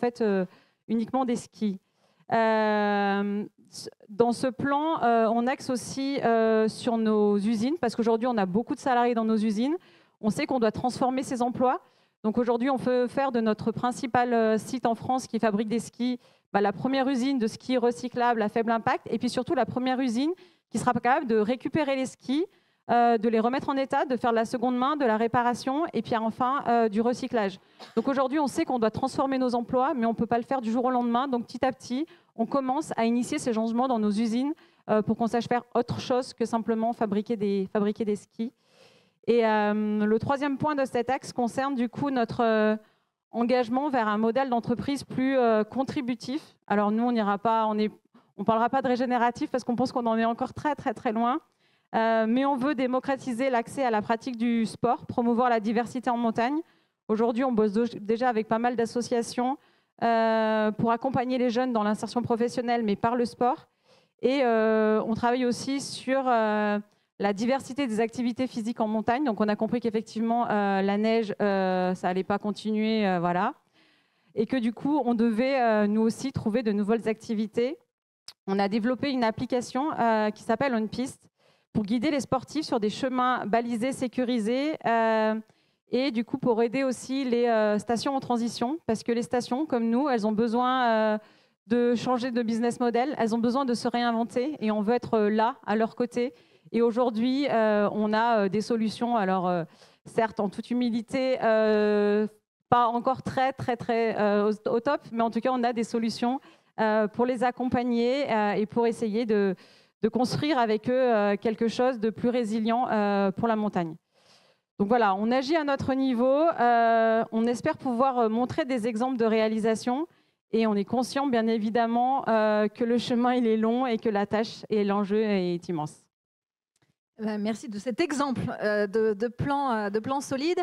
uniquement des skis. Dans ce plan, on axe aussi sur nos usines parce qu'aujourd'hui, on a beaucoup de salariés dans nos usines. On sait qu'on doit transformer ces emplois. Donc aujourd'hui, on peut faire de notre principal site en France qui fabrique des skis la première usine de skis recyclables à faible impact et puis surtout la première usine qui sera capable de récupérer les skis, de les remettre en état, de faire de la seconde main, de la réparation et puis enfin du recyclage. Donc aujourd'hui, on sait qu'on doit transformer nos emplois, mais on ne peut pas le faire du jour au lendemain. Donc petit à petit, on commence à initier ces changements dans nos usines pour qu'on sache faire autre chose que simplement fabriquer des skis. Et le troisième point de cet axe concerne du coup notre engagement vers un modèle d'entreprise plus contributif. Alors nous, on parlera pas de régénératif parce qu'on pense qu'on en est encore très très très loin. Mais on veut démocratiser l'accès à la pratique du sport, promouvoir la diversité en montagne. Aujourd'hui, on bosse déjà avec pas mal d'associations pour accompagner les jeunes dans l'insertion professionnelle, mais par le sport. Et on travaille aussi sur la diversité des activités physiques en montagne. Donc, on a compris qu'effectivement, la neige, ça n'allait pas continuer, voilà. Et que du coup, on devait, nous aussi, trouver de nouvelles activités. On a développé une application qui s'appelle OnPiste pour guider les sportifs sur des chemins balisés, sécurisés, et du coup, pour aider aussi les stations en transition, parce que les stations, comme nous, elles ont besoin de changer de business model, elles ont besoin de se réinventer, et on veut être là, à leur côté. Et aujourd'hui, on a des solutions, alors certes, en toute humilité, pas encore très au top, mais en tout cas, on a des solutions pour les accompagner et pour essayer de construire avec eux quelque chose de plus résilient pour la montagne. Donc voilà, on agit à notre niveau, on espère pouvoir montrer des exemples de réalisation et on est conscient, bien évidemment, que le chemin il est long et que la tâche et l'enjeu est immense. Merci de cet exemple de plan solide.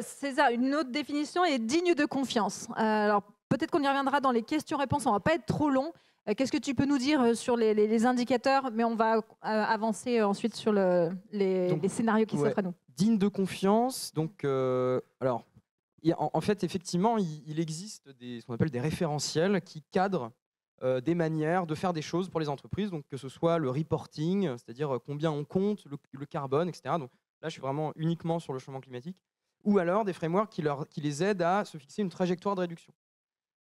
César, une autre définition est digne de confiance. Alors, peut-être qu'on y reviendra dans les questions-réponses, on ne va pas être trop long. Qu'est-ce que tu peux nous dire sur les indicateurs? Mais on va avancer ensuite sur les scénarios qui s'offrent à nous. Digne de confiance, donc alors, en fait, effectivement, il existe ce qu'on appelle des référentiels qui cadrent des manières de faire des choses pour les entreprises, donc que ce soit le reporting, c'est-à-dire combien on compte, le carbone, etc. Donc là, je suis vraiment uniquement sur le changement climatique, ou alors des frameworks qui les aident à se fixer une trajectoire de réduction.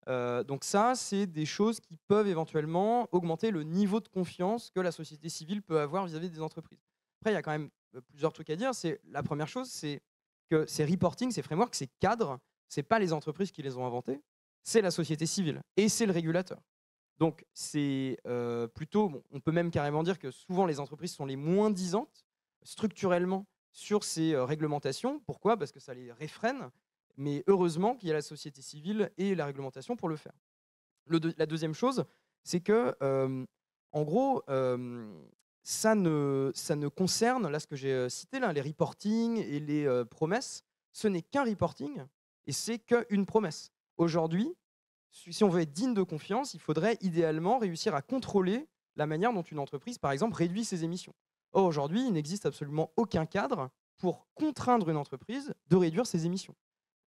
Donc ça, c'est des choses qui peuvent éventuellement augmenter le niveau de confiance que la société civile peut avoir vis-à-vis des entreprises. Après, il y a quand même plusieurs trucs à dire. La première chose, c'est que ces reporting, ces frameworks, ces cadres, ce n'est pas les entreprises qui les ont inventés, c'est la société civile et c'est le régulateur. Donc c'est plutôt, on peut même carrément dire que souvent les entreprises sont les moins disantes structurellement sur ces réglementations. Pourquoi? Parce que ça les réfrène. Mais heureusement qu'il y a la société civile et la réglementation pour le faire. La deuxième chose, c'est que, en gros, ça ne concerne, là, ce que j'ai cité, là, les reporting et les promesses, ce n'est qu'un reporting et c'est qu'une promesse. Aujourd'hui, si on veut être digne de confiance, il faudrait idéalement réussir à contrôler la manière dont une entreprise, par exemple, réduit ses émissions. Or, aujourd'hui, il n'existe absolument aucun cadre pour contraindre une entreprise de réduire ses émissions.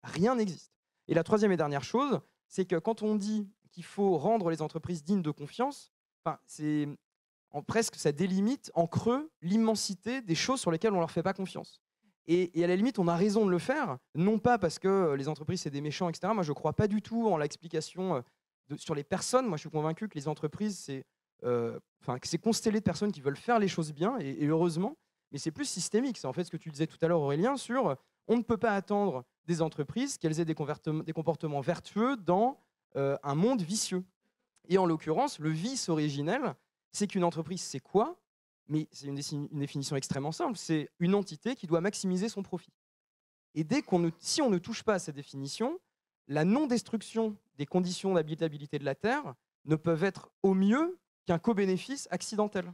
Rien n'existe. Et la troisième et dernière chose, c'est que quand on dit qu'il faut rendre les entreprises dignes de confiance, presque ça délimite en creux l'immensité des choses sur lesquelles on ne leur fait pas confiance. Et à la limite, on a raison de le faire, non pas parce que les entreprises, c'est des méchants, etc. Moi, je ne crois pas du tout en l'explication sur les personnes. Moi, je suis convaincu que les entreprises, c'est constellé de personnes qui veulent faire les choses bien, et heureusement, mais c'est plus systémique. C'est en fait ce que tu disais tout à l'heure, Aurélien, sur on ne peut pas attendre des entreprises qu'elles aient des comportements vertueux dans un monde vicieux. Et en l'occurrence, le vice originel, c'est qu'une entreprise, c'est quoi? Mais c'est une définition extrêmement simple, c'est une entité qui doit maximiser son profit. Et si on ne touche pas à cette définition, la non-destruction des conditions d'habitabilité de la Terre ne peuvent être au mieux qu'un co-bénéfice accidentel.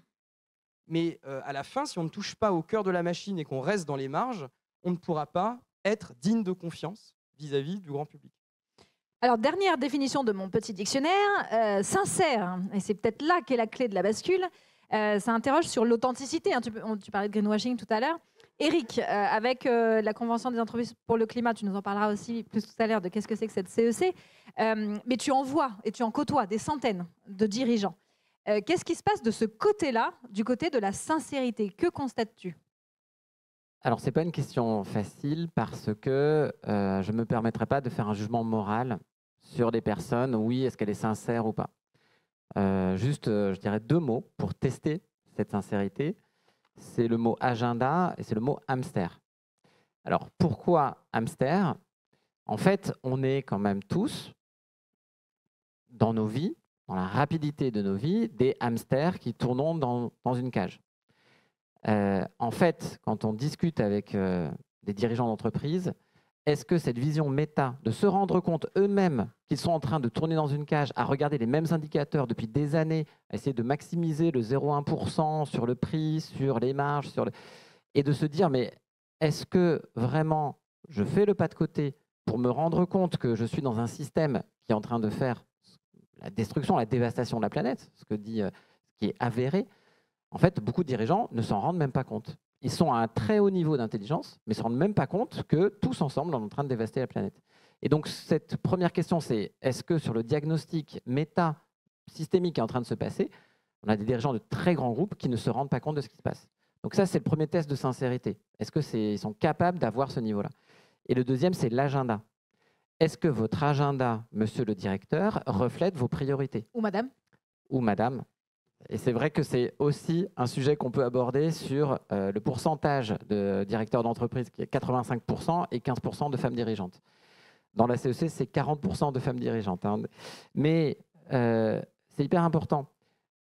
Mais à la fin, si on ne touche pas au cœur de la machine et qu'on reste dans les marges, on ne pourra pas être digne de confiance vis-à-vis du grand public. Alors, dernière définition de mon petit dictionnaire, sincère, et c'est peut-être là qu'est la clé de la bascule, ça interroge sur l'authenticité. Tu parlais de greenwashing tout à l'heure. Eric, avec la Convention des entreprises pour le climat, tu nous en parleras aussi plus tout à l'heure de qu'est-ce que c'est que cette CEC, mais tu en vois et tu en côtoies des centaines de dirigeants. Qu'est-ce qui se passe de ce côté-là, du côté de la sincérité? Que constates-tu? Alors, ce n'est pas une question facile parce que je ne me permettrai pas de faire un jugement moral sur des personnes. Oui, est-ce qu'elle est sincère ou pas? Je dirais 2 mots pour tester cette sincérité. C'est le mot agenda et c'est le mot hamster. Alors, pourquoi hamster? En fait, on est quand même tous, dans nos vies, dans la rapidité de nos vies, des hamsters qui tournent dans une cage. En fait, quand on discute avec des dirigeants d'entreprise, est-ce que cette vision méta, de se rendre compte eux-mêmes qu'ils sont en train de tourner dans une cage, à regarder les mêmes indicateurs depuis des années, à essayer de maximiser le 0,1% sur le prix, sur les marges, et de se dire, mais est-ce que vraiment je fais le pas de côté pour me rendre compte que je suis dans un système qui est en train de faire la destruction, la dévastation de la planète, ce qui est avéré? En fait, beaucoup de dirigeants ne s'en rendent même pas compte. Ils sont à un très haut niveau d'intelligence, mais ne se rendent même pas compte que tous ensemble, on est en train de dévaster la planète. Et donc, cette première question, c'est est-ce que sur le diagnostic méta systémique qui est en train de se passer, on a des dirigeants de très grands groupes qui ne se rendent pas compte de ce qui se passe? Donc ça, c'est le premier test de sincérité. Est-ce qu'ils sont capables d'avoir ce niveau-là? Et le deuxième, c'est l'agenda. Est-ce que votre agenda, monsieur le directeur, reflète vos priorités? Ou madame? Ou madame. Et c'est vrai que c'est aussi un sujet qu'on peut aborder sur le pourcentage de directeurs d'entreprise qui est 85% et 15% de femmes dirigeantes. Dans la CEC, c'est 40% de femmes dirigeantes. Hein. Mais c'est hyper important.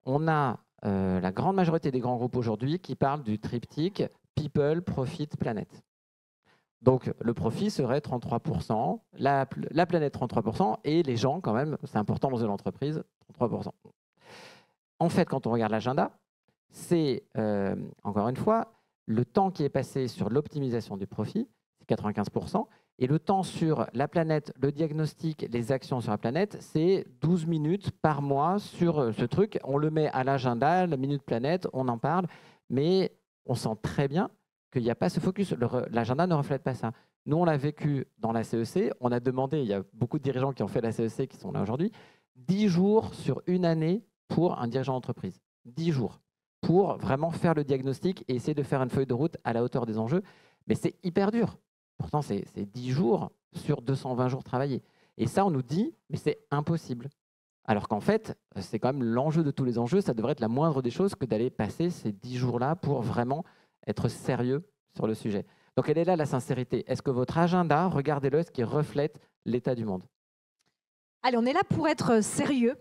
On a la grande majorité des grands groupes aujourd'hui qui parlent du triptyque People, Profit, Planète. Donc le profit serait 33%, la planète 33% et les gens quand même, c'est important dans une entreprise, 33%. En fait, quand on regarde l'agenda, c'est, encore une fois, le temps qui est passé sur l'optimisation du profit, c'est 95%, et le temps sur la planète, le diagnostic, les actions sur la planète, c'est 12 minutes par mois sur ce truc. On le met à l'agenda, la minute planète, on en parle, mais on sent très bien qu'il n'y a pas ce focus. L'agenda ne reflète pas ça. Nous, on l'a vécu dans la CEC. On a demandé, il y a beaucoup de dirigeants qui ont fait la CEC qui sont là aujourd'hui, 10 jours sur une année pour un dirigeant d'entreprise. 10 jours pour vraiment faire le diagnostic et essayer de faire une feuille de route à la hauteur des enjeux. Mais c'est hyper dur. Pourtant, c'est 10 jours sur 220 jours travaillés. Et ça, on nous dit, mais c'est impossible. Alors qu'en fait, c'est quand même l'enjeu de tous les enjeux. Ça devrait être la moindre des choses que d'aller passer ces 10 jours-là pour vraiment être sérieux sur le sujet. Donc, elle est là, la sincérité. Est-ce que votre agenda, regardez-le, est-ce qu'il reflète l'état du monde? Allez, on est là pour être sérieux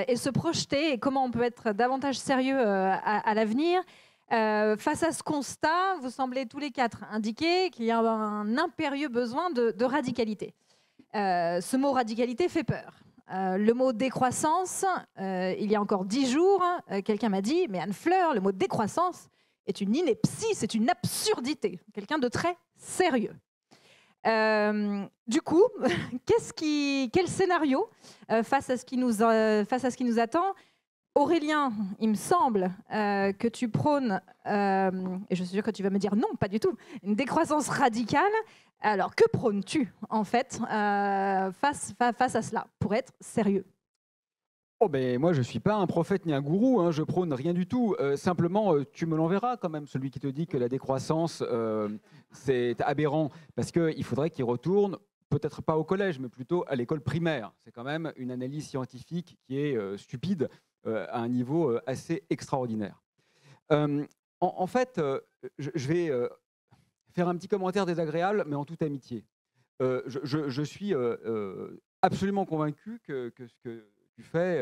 et se projeter. Et comment on peut être davantage sérieux à l'avenir. Face à ce constat, vous semblez tous les quatre indiquer qu'il y a un impérieux besoin de radicalité. Ce mot radicalité fait peur. Le mot décroissance, il y a encore 10 jours, quelqu'un m'a dit « Mais Anne Fleur, le mot décroissance est une ineptie, c'est une absurdité. » Quelqu'un de très sérieux. Du coup, quel scénario face à ce qui nous attend? Aurélien, il me semble que tu prônes, et je suis sûre que tu vas me dire non, pas du tout, une décroissance radicale. Alors, que prônes-tu, en fait, face à cela, pour être sérieux? Oh ben, moi, je ne suis pas un prophète ni un gourou, hein, je prône rien du tout. Simplement, tu me l'enverras quand même, celui qui te dit que la décroissance, c'est aberrant, parce qu'il faudrait qu'il retourne, peut-être pas au collège, mais plutôt à l'école primaire. C'est quand même une analyse scientifique qui est stupide, à un niveau assez extraordinaire. En fait, je vais faire un petit commentaire désagréable, mais en toute amitié. Je suis absolument convaincu que ce que tu fais,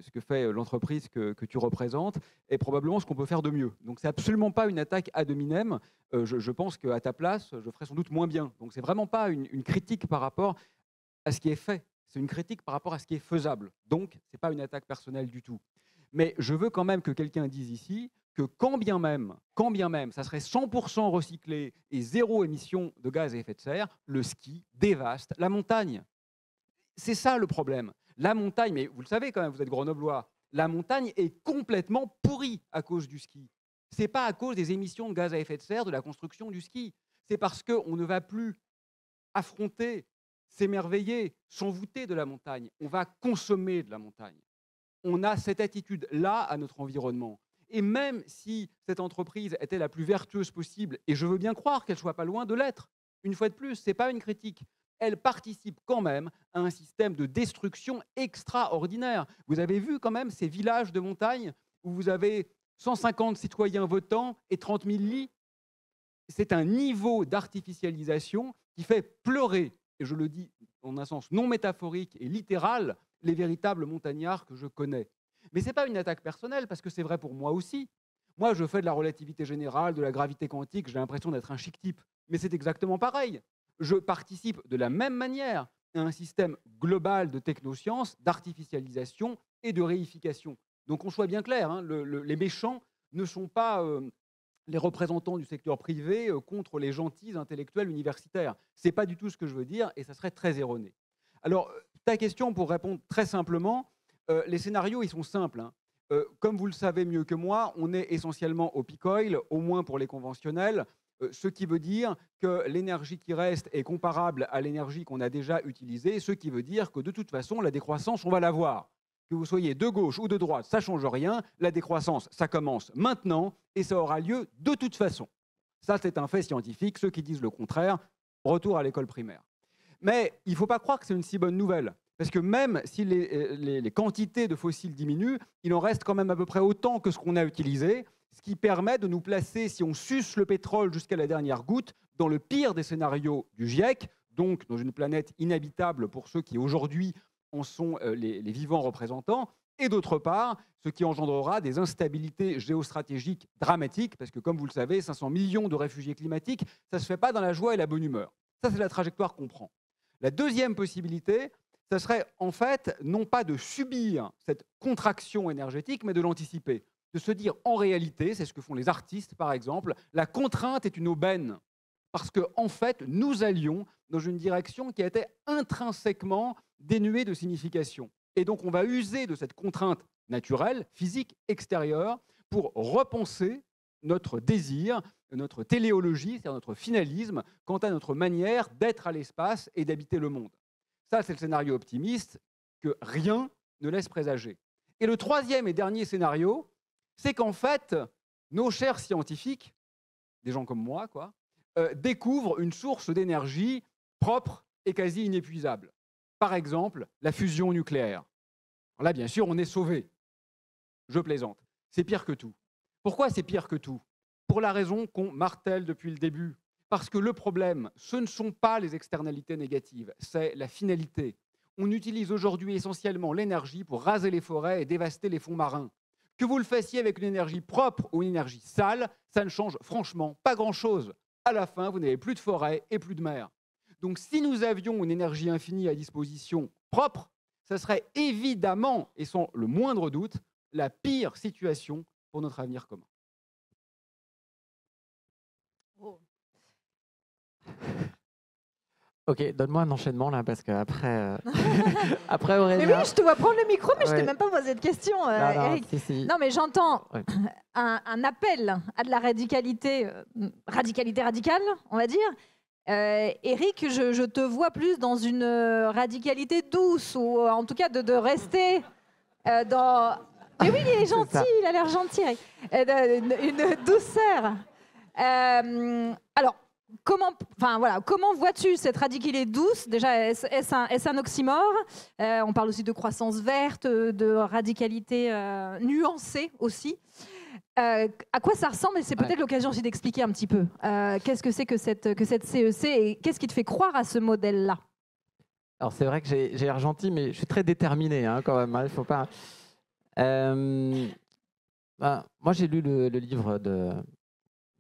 ce que fait l'entreprise que tu représentes, est probablement ce qu'on peut faire de mieux. Donc, c'est absolument pas une attaque ad hominem. Je pense qu'à ta place, je ferais sans doute moins bien. Donc, c'est vraiment pas une critique par rapport à ce qui est fait. C'est une critique par rapport à ce qui est faisable. Donc, c'est pas une attaque personnelle du tout. Mais je veux quand même que quelqu'un dise ici que quand bien même, ça serait 100% recyclé et zéro émission de gaz à effet de serre, le ski dévaste la montagne. C'est ça le problème. La montagne, mais vous le savez quand même, vous êtes grenoblois, la montagne est complètement pourrie à cause du ski. Ce n'est pas à cause des émissions de gaz à effet de serre de la construction du ski. C'est parce qu'on ne va plus affronter, s'émerveiller, s'envoûter de la montagne. On va consommer de la montagne. On a cette attitude-là à notre environnement. Et même si cette entreprise était la plus vertueuse possible, et je veux bien croire qu'elle ne soit pas loin de l'être, une fois de plus, ce n'est pas une critique, elle participe quand même à un système de destruction extraordinaire. Vous avez vu quand même ces villages de montagne où vous avez 150 citoyens votants et 30 000 lits. C'est un niveau d'artificialisation qui fait pleurer, et je le dis en un sens non métaphorique et littéral, les véritables montagnards que je connais. Mais ce n'est pas une attaque personnelle, parce que c'est vrai pour moi aussi. Moi, je fais de la relativité générale, de la gravité quantique, j'ai l'impression d'être un chic type. Mais c'est exactement pareil. Je participe de la même manière à un système global de technosciences, d'artificialisation et de réification. Donc on soit bien clair, hein, les méchants ne sont pas les représentants du secteur privé contre les gentils intellectuels universitaires. Ce n'est pas du tout ce que je veux dire, et ça serait très erroné. Alors, ta question, pour répondre très simplement, les scénarios, ils sont simples, hein. Comme vous le savez mieux que moi, on est essentiellement au peak oil, au moins pour les conventionnels, ce qui veut dire que l'énergie qui reste est comparable à l'énergie qu'on a déjà utilisée, ce qui veut dire que de toute façon, la décroissance, on va l'avoir. Que vous soyez de gauche ou de droite, ça ne change rien. La décroissance, ça commence maintenant et ça aura lieu de toute façon. Ça, c'est un fait scientifique. Ceux qui disent le contraire, retour à l'école primaire. Mais il ne faut pas croire que c'est une si bonne nouvelle. Parce que même si les quantités de fossiles diminuent, il en reste quand même à peu près autant que ce qu'on a utilisé, ce qui permet de nous placer, si on suce le pétrole jusqu'à la dernière goutte, dans le pire des scénarios du GIEC, donc dans une planète inhabitable pour ceux qui aujourd'hui en sont les vivants représentants, et d'autre part, ce qui engendrera des instabilités géostratégiques dramatiques, parce que comme vous le savez, 500 millions de réfugiés climatiques, ça ne se fait pas dans la joie et la bonne humeur. Ça, c'est la trajectoire qu'on prend. La deuxième possibilité, ça serait en fait non pas de subir cette contraction énergétique, mais de l'anticiper. de se dire en réalité, c'est ce que font les artistes par exemple, la contrainte est une aubaine. Parce qu'en fait, nous allions dans une direction qui était intrinsèquement dénuée de signification. Et donc, on va user de cette contrainte naturelle, physique, extérieure, pour repenser notre désir, notre téléologie, c'est-à-dire notre finalisme, quant à notre manière d'être à l'espace et d'habiter le monde. Ça, c'est le scénario optimiste que rien ne laisse présager. Et le troisième et dernier scénario, c'est qu'en fait, nos chers scientifiques, des gens comme moi, quoi, découvrent une source d'énergie propre et quasi inépuisable. Par exemple, la fusion nucléaire. Alors là, bien sûr, on est sauvé. Je plaisante. C'est pire que tout. Pourquoi c'est pire que tout? Pour la raison qu'on martèle depuis le début. Parce que le problème, ce ne sont pas les externalités négatives, c'est la finalité. On utilise aujourd'hui essentiellement l'énergie pour raser les forêts et dévaster les fonds marins. Que vous le fassiez avec une énergie propre ou une énergie sale, ça ne change franchement pas grand-chose. À la fin, vous n'avez plus de forêt et plus de mer. Donc si nous avions une énergie infinie à disposition propre, ça serait évidemment, et sans le moindre doute, la pire situation pour notre avenir commun. Ok, donne-moi un enchaînement là, parce qu'après après Aurélien... Mais oui, je te vois prendre le micro, mais je Ouais. t'ai même pas posé de question, Non, non, Eric. si. Non, mais j'entends Ouais. un appel à de la radicalité, radicale, on va dire. Eric, je te vois plus dans une radicalité douce, ou en tout cas de rester dans... Mais oui, il est gentil, ça. il a l'air gentil, Eric. Une douceur. Alors, comment vois-tu cette radicalité douce? Déjà, est-ce un oxymore? On parle aussi de croissance verte, de radicalité nuancée aussi. À quoi ça ressemble? Et c'est peut-être l'occasion aussi d'expliquer un petit peu. Qu'est-ce que c'est que cette CEC et qu'est-ce qui te fait croire à ce modèle-là? Alors c'est vrai que j'ai l'air gentil, mais je suis très déterminé quand même. Il faut pas... moi, j'ai lu le livre,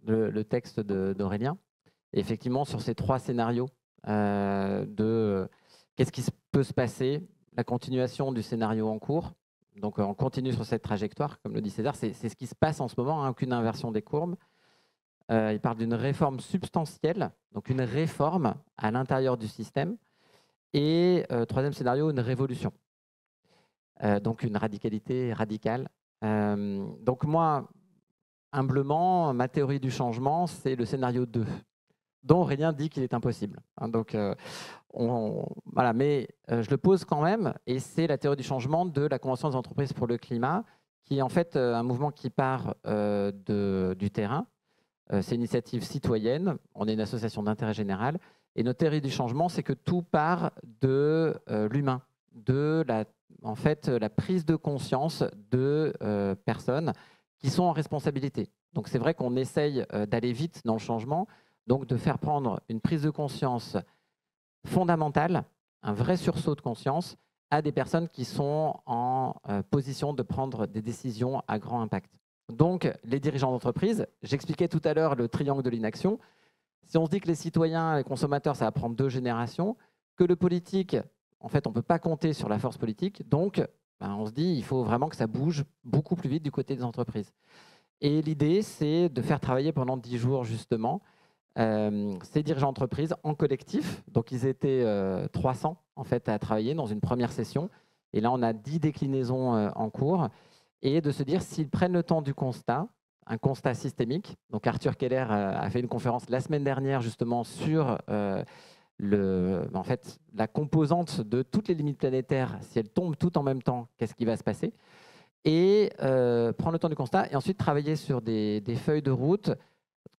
le texte d'Aurélien. Et effectivement, sur ces 3 scénarios de qu'est-ce qui peut se passer, la continuation du scénario en cours. Donc, on continue sur cette trajectoire, comme le dit César. C'est ce qui se passe en ce moment, aucune inversion des courbes. Il parle d'une réforme substantielle, donc une réforme à l'intérieur du système. Et 3e scénario, une révolution. Donc, une radicalité radicale. Donc, moi, humblement, ma théorie du changement, c'est le scénario 2, dont Aurélien dit qu'il est impossible. Donc, voilà, mais je le pose quand même, et c'est la théorie du changement de la Convention des entreprises pour le climat, qui est en fait un mouvement qui part du terrain. C'est une initiative citoyenne, on est une association d'intérêt général, et notre théorie du changement, c'est que tout part de l'humain, de la prise de conscience de personnes qui sont en responsabilité. Donc c'est vrai qu'on essaye d'aller vite dans le changement, donc de faire prendre une prise de conscience fondamentale, un vrai sursaut de conscience à des personnes qui sont en position de prendre des décisions à grand impact. Donc les dirigeants d'entreprise, j'expliquais tout à l'heure le triangle de l'inaction. Si on se dit que les citoyens, les consommateurs, ça va prendre 2 générations, que le politique, en fait, on ne peut pas compter sur la force politique, donc on se dit il faut vraiment que ça bouge beaucoup plus vite du côté des entreprises. Et l'idée, c'est de faire travailler pendant 10 jours, justement, ces dirigeants d'entreprise en collectif. Donc, ils étaient 300, en fait, à travailler dans une première session. Et là, on a 10 déclinaisons en cours. Et de se dire, s'ils prennent le temps du constat, un constat systémique. Donc, Arthur Keller a fait une conférence la semaine dernière, justement, sur en fait, la composante de toutes les limites planétaires. Si elles tombent toutes en même temps, qu'est-ce qui va se passer? Et prendre le temps du constat et ensuite travailler sur des feuilles de route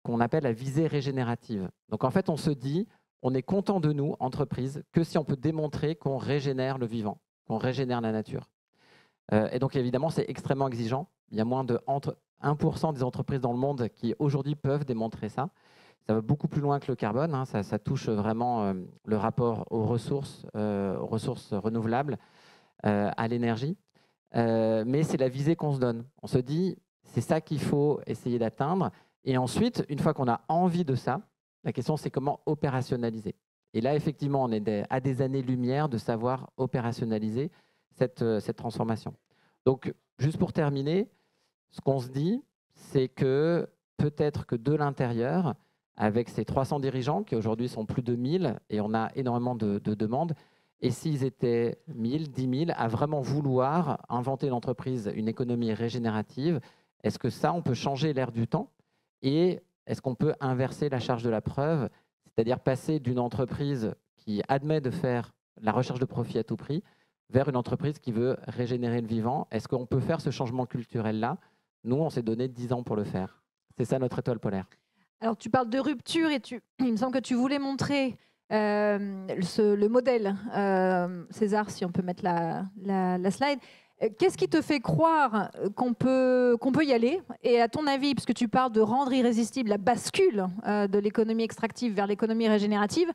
qu'on appelle la visée régénérative. Donc en fait, on se dit, on est content de nous, entreprise, que si on peut démontrer qu'on régénère le vivant, qu'on régénère la nature. Et donc évidemment, c'est extrêmement exigeant. Il y a moins de 1% des entreprises dans le monde qui aujourd'hui peuvent démontrer ça. Ça va beaucoup plus loin que le carbone. Ça touche vraiment le rapport aux ressources renouvelables, à l'énergie. Mais c'est la visée qu'on se donne. On se dit, c'est ça qu'il faut essayer d'atteindre. Et ensuite, une fois qu'on a envie de ça, la question, c'est comment opérationnaliser. Et là, effectivement, on est à des années-lumière de savoir opérationnaliser cette transformation. Donc, juste pour terminer, Ce qu'on se dit, c'est que peut-être que de l'intérieur, avec ces 300 dirigeants qui aujourd'hui sont plus de 1000 et on a énormément de demandes, et s'ils étaient 1000, 10 000 à vraiment vouloir inventer une entreprise, une économie régénérative, est-ce que ça, on peut changer l'air du temps et est-ce qu'on peut inverser la charge de la preuve, c'est-à-dire passer d'une entreprise qui admet de faire la recherche de profit à tout prix vers une entreprise qui veut régénérer le vivant? Est-ce qu'on peut faire ce changement culturel-là? Nous, on s'est donné 10 ans pour le faire. C'est ça notre étoile polaire. Alors, tu parles de rupture et il me semble que tu voulais montrer le modèle. César, si on peut mettre la slide. Qu'est-ce qui te fait croire qu'on peut y aller? Et à ton avis, puisque tu parles de rendre irrésistible la bascule de l'économie extractive vers l'économie régénérative,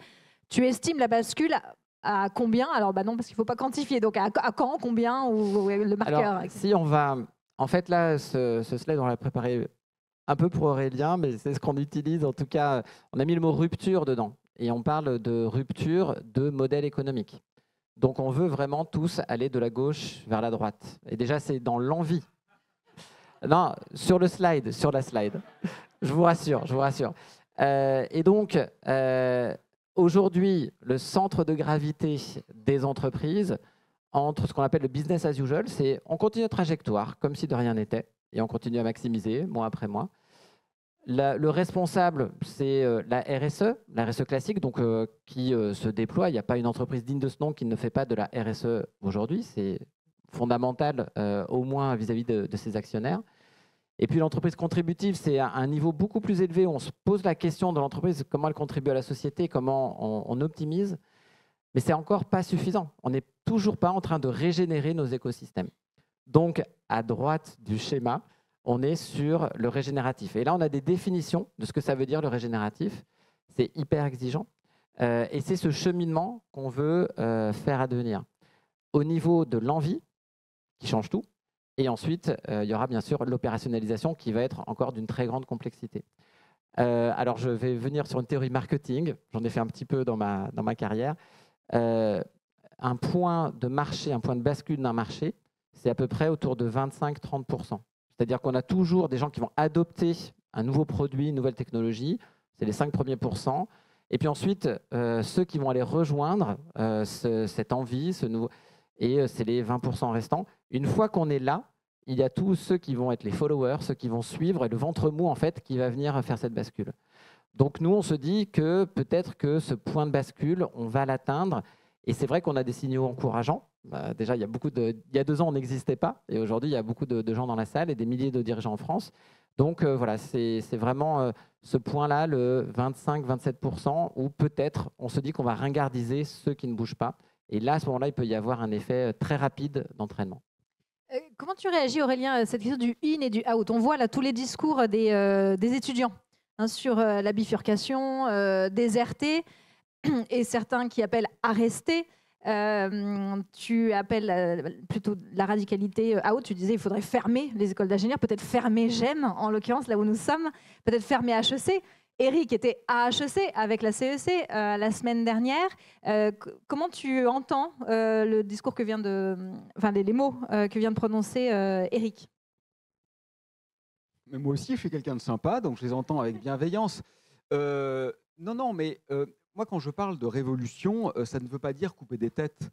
tu estimes la bascule à combien? Alors, non, parce qu'il ne faut pas quantifier. Donc, à quand, combien, ou le marqueur? Alors, si on va... En fait, là, ce slide, on l'a préparé un peu pour Aurélien, mais c'est ce qu'on utilise. En tout cas, on a mis le mot rupture dedans. Et on parle de rupture de modèle économique. Donc, on veut vraiment tous aller de la gauche vers la droite. Et déjà, c'est dans l'envie. Non, sur la slide. Je vous rassure. Et donc, aujourd'hui, le centre de gravité des entreprises, entre ce qu'on appelle le business as usual, c'est on continue notre trajectoire, comme si de rien n'était, et on continue à maximiser, mois après mois. Le responsable, c'est la RSE classique, donc qui se déploie. Il n'y a pas une entreprise digne de ce nom qui ne fait pas de la RSE aujourd'hui. C'est fondamental, au moins vis-à-vis de ses actionnaires. Et puis l'entreprise contributive, c'est à un niveau beaucoup plus élevé. On se pose la question de l'entreprise, comment elle contribue à la société, comment on optimise. Mais c'est encore pas suffisant. On n'est toujours pas en train de régénérer nos écosystèmes. Donc, à droite du schéma, on est sur le régénératif. Et là, on a des définitions de ce que ça veut dire le régénératif. C'est hyper exigeant. Et c'est ce cheminement qu'on veut faire advenir. Au niveau de l'envie, qui change tout. Et ensuite, il y aura bien sûr l'opérationnalisation qui va être encore d'une très grande complexité. Alors, je vais venir sur une théorie marketing. J'en ai fait un petit peu dans ma carrière. Un point de marché, un point de bascule d'un marché, c'est à peu près autour de 25-30%. C'est-à-dire qu'on a toujours des gens qui vont adopter un nouveau produit, une nouvelle technologie, c'est les 5 premiers pourcents. Et puis ensuite, ceux qui vont aller rejoindre cette envie, et c'est les 20% restants. Une fois qu'on est là, il y a tous ceux qui vont être les followers, ceux qui vont suivre, et le ventre mou en fait qui va venir faire cette bascule. Donc nous, on se dit que peut-être que ce point de bascule, on va l'atteindre. Et c'est vrai qu'on a des signaux encourageants. Déjà, il y a 2 ans, on n'existait pas. Et aujourd'hui, il y a beaucoup de gens dans la salle et des milliers de dirigeants en France. Donc voilà, c'est vraiment ce point-là, le 25-27%, où peut-être on se dit qu'on va ringardiser ceux qui ne bougent pas. Et là, à ce moment-là, il peut y avoir un effet très rapide d'entraînement. Comment tu réagis, Aurélien, à cette question du in et du out? On voit là tous les discours des étudiants sur la bifurcation, déserter, et certains qui appellent à rester. Tu appelles plutôt la radicalité out. Tu disais il faudrait fermer les écoles d'ingénieurs, peut-être fermer GEM, en l'occurrence, là où nous sommes, peut-être fermer HEC. Eric était à HEC avec la CEC la semaine dernière. Comment tu entends le discours que vient les mots que vient de prononcer Eric? Mais moi aussi, je suis quelqu'un de sympa, donc je les entends avec bienveillance. Non, mais moi, quand je parle de révolution, ça ne veut pas dire couper des têtes.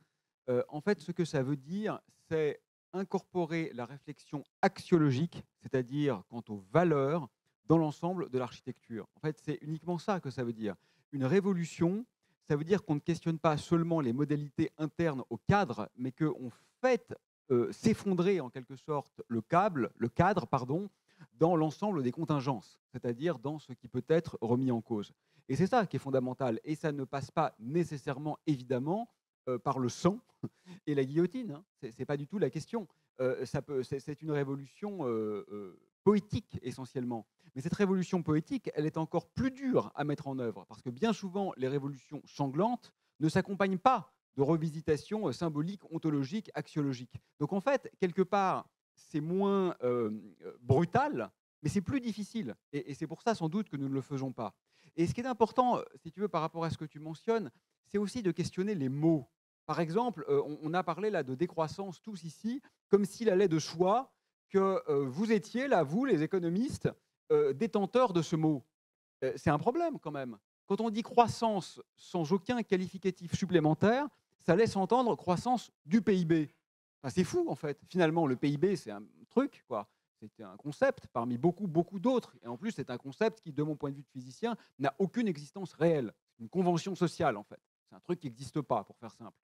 En fait, ce que ça veut dire, c'est incorporer la réflexion axiologique, c'est-à-dire quant aux valeurs, dans l'ensemble de l'architecture. En fait, c'est uniquement ça que ça veut dire. Une révolution, ça veut dire qu'on ne questionne pas seulement les modalités internes au cadre, mais qu'on fait s'effondrer en quelque sorte le cadre, dans l'ensemble des contingences, c'est-à-dire dans ce qui peut être remis en cause. Et c'est ça qui est fondamental. Et ça ne passe pas nécessairement, évidemment, par le sang et la guillotine. Hein. Ce n'est pas du tout la question. C'est une révolution poétique, essentiellement. Mais cette révolution poétique, elle est encore plus dure à mettre en œuvre, parce que bien souvent, les révolutions sanglantes ne s'accompagnent pas de revisitations symboliques, ontologiques, axiologiques. Donc en fait, quelque part, c'est moins brutal, mais c'est plus difficile. Et c'est pour ça, sans doute, que nous ne le faisons pas. Et ce qui est important, si tu veux, par rapport à ce que tu mentionnes, c'est aussi de questionner les mots. Par exemple, on a parlé là de décroissance tous ici, comme s'il allait de soi que vous étiez, là, vous, les économistes, détenteurs de ce mot. C'est un problème quand même. Quand on dit croissance sans aucun qualificatif supplémentaire, ça laisse entendre croissance du PIB. Enfin, c'est fou, en fait. Finalement, le PIB, c'est un truc, quoi. C'est un concept parmi beaucoup, beaucoup d'autres. Et en plus, c'est un concept qui, de mon point de vue de physicien, n'a aucune existence réelle. C'est une convention sociale, en fait. C'est un truc qui n'existe pas, pour faire simple.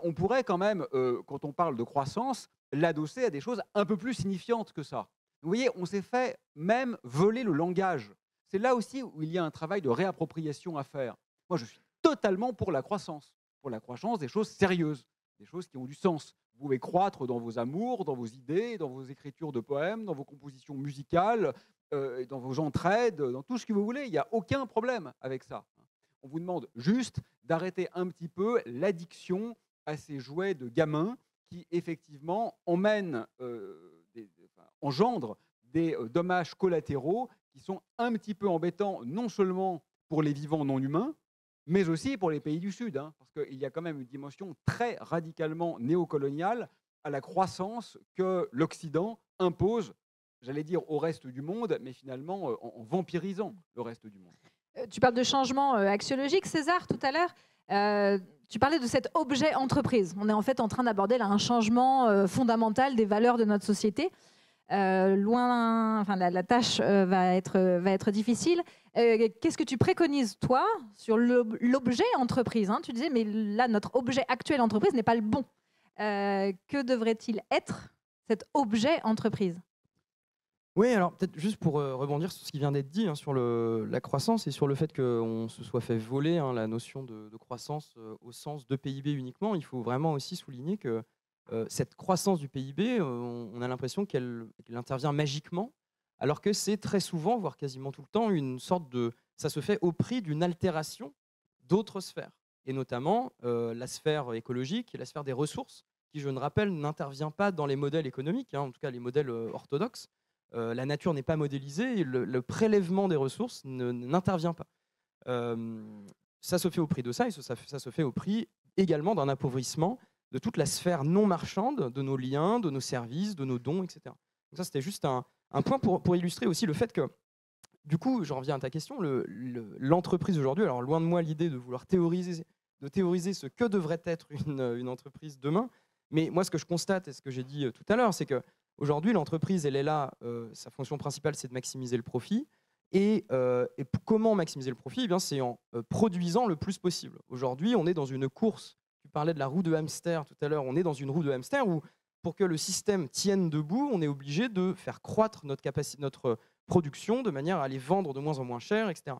On pourrait quand même, quand on parle de croissance, l'adosser à des choses un peu plus signifiantes que ça. Vous voyez, on s'est fait même voler le langage. C'est là aussi où il y a un travail de réappropriation à faire. Moi, je suis totalement pour la croissance des choses sérieuses, des choses qui ont du sens. Vous pouvez croître dans vos amours, dans vos idées, dans vos écritures de poèmes, dans vos compositions musicales, dans vos entraides, dans tout ce que vous voulez. Il n'y a aucun problème avec ça. On vous demande juste d'arrêter un petit peu l'addiction à ces jouets de gamins qui, effectivement, engendrent des dommages collatéraux qui sont un petit peu embêtants, non seulement pour les vivants non humains, mais aussi pour les pays du Sud, parce qu'il y a quand même une dimension très radicalement néocoloniale à la croissance que l'Occident impose, j'allais dire, au reste du monde, mais finalement en vampirisant le reste du monde. Tu parles de changement axiologique, César, tout à l'heure. Tu parlais de cet objet entreprise. On est en fait en train d'aborder là un changement fondamental des valeurs de notre société. La tâche va être difficile. Qu'est-ce que tu préconises, toi, sur l'objet entreprise, Tu disais, mais là, notre objet actuel entreprise n'est pas le bon. Que devrait-il être, cet objet entreprise ? Oui, alors peut-être juste pour rebondir sur ce qui vient d'être dit sur la croissance et sur le fait qu'on se soit fait voler la notion de croissance au sens de PIB uniquement, il faut vraiment aussi souligner que cette croissance du PIB, on a l'impression qu'elle intervient magiquement, alors que c'est très souvent, voire quasiment tout le temps, une sorte de... Ça se fait au prix d'une altération d'autres sphères, et notamment la sphère écologique et la sphère des ressources, qui, je ne rappelle, n'intervient pas dans les modèles économiques, en tout cas les modèles orthodoxes. La nature n'est pas modélisée et le prélèvement des ressources n'intervient pas. Ça se fait au prix de ça, et ça se fait au prix également d'un appauvrissement de toute la sphère non marchande, de nos liens, de nos services, de nos dons, etc. Donc ça, c'était juste un point pour illustrer aussi le fait que, du coup, j'en reviens à ta question, l'entreprise aujourd'hui, alors loin de moi l'idée de vouloir théoriser ce que devrait être une entreprise demain, mais moi, ce que je constate et ce que j'ai dit tout à l'heure, c'est qu'aujourd'hui, l'entreprise, elle est là, sa fonction principale, c'est de maximiser le profit. Et comment maximiser le profit ? C'est en produisant le plus possible. Aujourd'hui, on est dans une course. Tu parlais de la roue de hamster tout à l'heure. On est dans une roue de hamster où, pour que le système tienne debout, on est obligé de faire croître notre production de manière à les vendre de moins en moins cher, etc.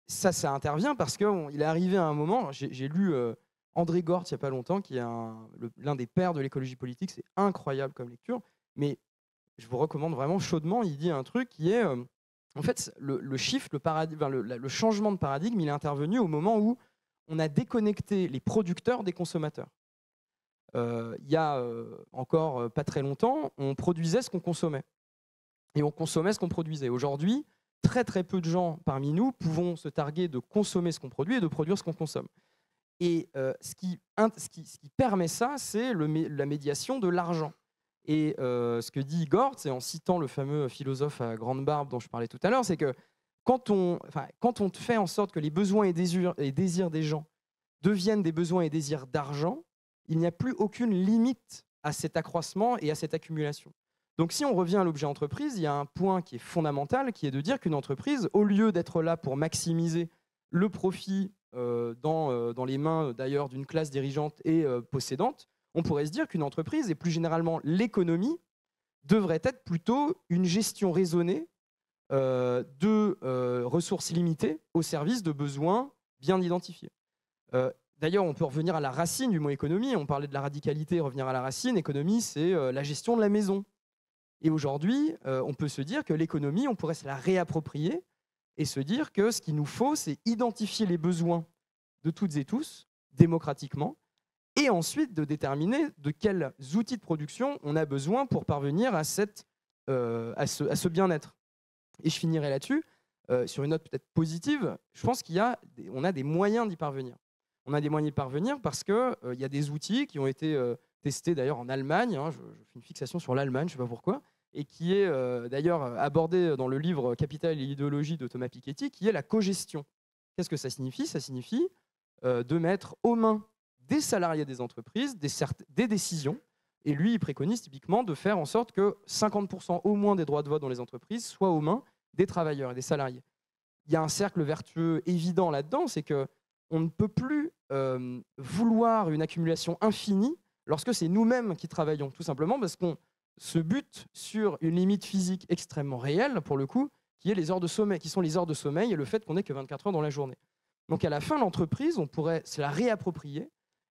Ça intervient parce qu'il est arrivé à un moment, j'ai lu André Gortz il n'y a pas longtemps, qui est l'un des pères de l'écologie politique. C'est incroyable comme lecture, mais je vous recommande vraiment chaudement. Il dit un truc qui est, en fait, le shift, le changement de paradigme, il est intervenu au moment où on a déconnecté les producteurs des consommateurs. Il y a encore pas très longtemps, on produisait ce qu'on consommait. Et on consommait ce qu'on produisait. Aujourd'hui, très très peu de gens parmi nous pouvons se targuer de consommer ce qu'on produit et de produire ce qu'on consomme. Et ce qui permet ça, c'est la médiation de l'argent. Et ce que dit Gortz, en citant le fameux philosophe à grande barbe dont je parlais tout à l'heure, c'est que quand on fait en sorte que les besoins et désirs des gens deviennent des besoins et désirs d'argent, il n'y a plus aucune limite à cet accroissement et à cette accumulation. Donc si on revient à l'objet entreprise, il y a un point qui est fondamental, qui est de dire qu'une entreprise, au lieu d'être là pour maximiser le profit dans les mains d'ailleurs d'une classe dirigeante et possédante, on pourrait se dire qu'une entreprise, et plus généralement l'économie, devrait être plutôt une gestion raisonnée de ressources limitées au service de besoins bien identifiés. D'ailleurs, on peut revenir à la racine du mot économie. On parlait de la radicalité, revenir à la racine. Économie, c'est la gestion de la maison. Et aujourd'hui, on peut se dire que l'économie, on pourrait se la réapproprier et se dire que ce qu'il nous faut, c'est identifier les besoins de toutes et tous, démocratiquement, et ensuite de déterminer de quels outils de production on a besoin pour parvenir à ce bien-être. Et je finirai là-dessus, sur une note peut-être positive. Je pense qu'on a des moyens d'y parvenir. On a des moyens d'y parvenir parce qu'il y a des outils qui ont été testé d'ailleurs en Allemagne, hein, je fais une fixation sur l'Allemagne, je ne sais pas pourquoi, et qui est d'ailleurs abordé dans le livre Capital et l'idéologie de Thomas Piketty, qui est la cogestion. Qu'est-ce que ça signifie? Ça signifie de mettre aux mains des salariés des entreprises des décisions, et lui, il préconise typiquement de faire en sorte que 50% au moins des droits de vote dans les entreprises soient aux mains des travailleurs et des salariés. Il y a un cercle vertueux évident là-dedans, c'est qu'on ne peut plus vouloir une accumulation infinie lorsque c'est nous-mêmes qui travaillons, tout simplement parce qu'on se bute sur une limite physique extrêmement réelle, pour le coup, qui est les heures de sommeil, qui sont les heures de sommeil et le fait qu'on n'ait que 24 heures dans la journée. Donc à la fin, l'entreprise, on pourrait se la réapproprier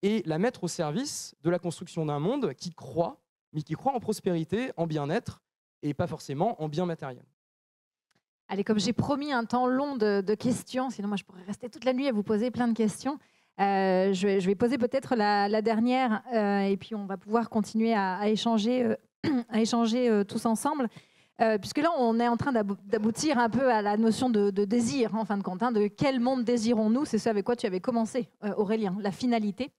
et la mettre au service de la construction d'un monde qui croit, mais qui croit en prospérité, en bien-être et pas forcément en bien matériel. Allez, comme j'ai promis un temps long de questions, sinon moi je pourrais rester toute la nuit à vous poser plein de questions. Je vais poser peut-être la dernière et puis on va pouvoir continuer à échanger, tous ensemble. Puisque là, on est en train d'aboutir un peu à la notion de désir, en fin de compte. Hein, de quel monde désirons-nous? C'est ce avec quoi tu avais commencé, Aurélien, la finalité.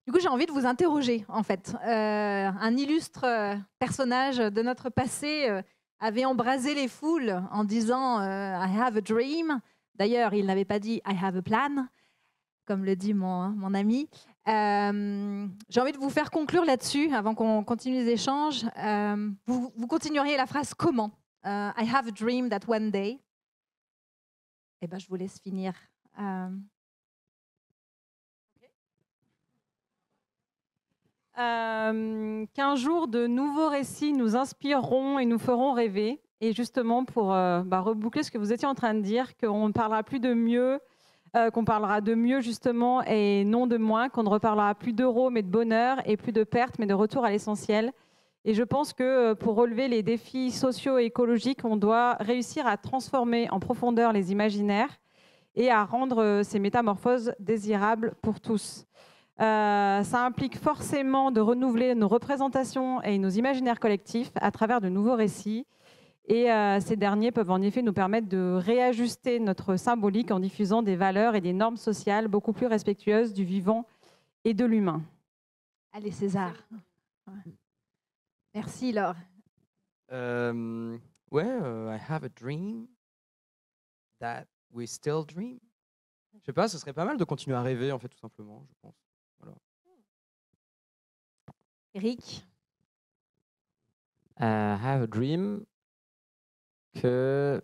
Du coup, j'ai envie de vous interroger, en fait. Un illustre personnage de notre passé avait embrasé les foules en disant I have a dream. D'ailleurs, il n'avait pas dit I have a plan, comme le dit mon ami. J'ai envie de vous faire conclure là-dessus, avant qu'on continue les échanges. Vous continueriez la phrase comment? I have a dream that one day. Eh ben, je vous laisse finir. Qu'un jour de nouveaux récits nous inspireront et nous feront rêver. Et justement, pour reboucler ce que vous étiez en train de dire, qu'on ne parlera plus de mieux, qu'on parlera de mieux justement et non de moins, qu'on ne reparlera plus d'euros mais de bonheur et plus de pertes mais de retour à l'essentiel. Et je pense que pour relever les défis sociaux et écologiques, on doit réussir à transformer en profondeur les imaginaires et à rendre ces métamorphoses désirables pour tous. Ça implique forcément de renouveler nos représentations et nos imaginaires collectifs à travers de nouveaux récits. Et ces derniers peuvent en effet nous permettre de réajuster notre symbolique en diffusant des valeurs et des normes sociales beaucoup plus respectueuses du vivant et de l'humain. Allez, César. Merci, Laure. I have a dream that we still dream. Je sais pas, ce serait pas mal de continuer à rêver, en fait, tout simplement, je pense. Voilà. Eric. Have a dream que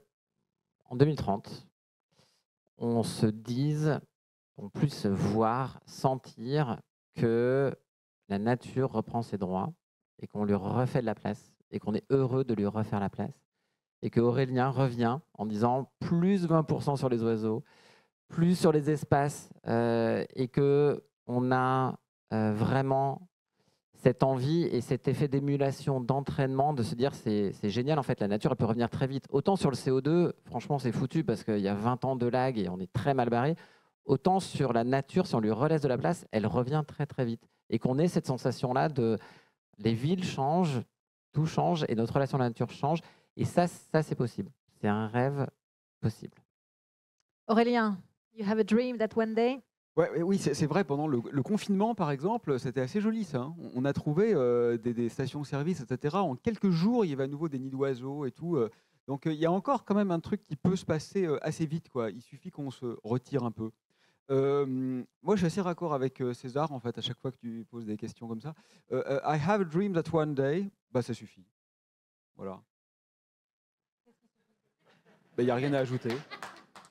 en 2030, on se dise, on puisse voir, sentir que la nature reprend ses droits et qu'on lui refait de la place et qu'on est heureux de lui refaire la place et que Aurélien revient en disant plus 20% sur les oiseaux, plus sur les espaces et qu'on a vraiment cette envie et cet effet d'émulation, d'entraînement, de se dire c'est génial, en fait, la nature, elle peut revenir très vite. Autant sur le CO2, franchement, c'est foutu parce qu'il y a 20 ans de lag et on est très mal barré. Autant sur la nature, si on lui relaisse de la place, elle revient très, très vite. Et qu'on ait cette sensation-là de les villes changent, tout change et notre relation à la nature change. Et ça c'est possible. C'est un rêve possible. Aurélien, you have a dream that one day? Oui, c'est vrai, pendant le confinement, par exemple, c'était assez joli, ça. Hein. On a trouvé des stations-service, etc. En quelques jours, il y avait à nouveau des nids d'oiseaux et tout. Donc, il y a encore quand même un truc qui peut se passer assez vite, quoi. Il suffit qu'on se retire un peu. Moi, je suis assez raccord avec César, en fait, à chaque fois que tu poses des questions comme ça. I have a dream that one day, ça suffit. Voilà. Il n'y a rien à ajouter.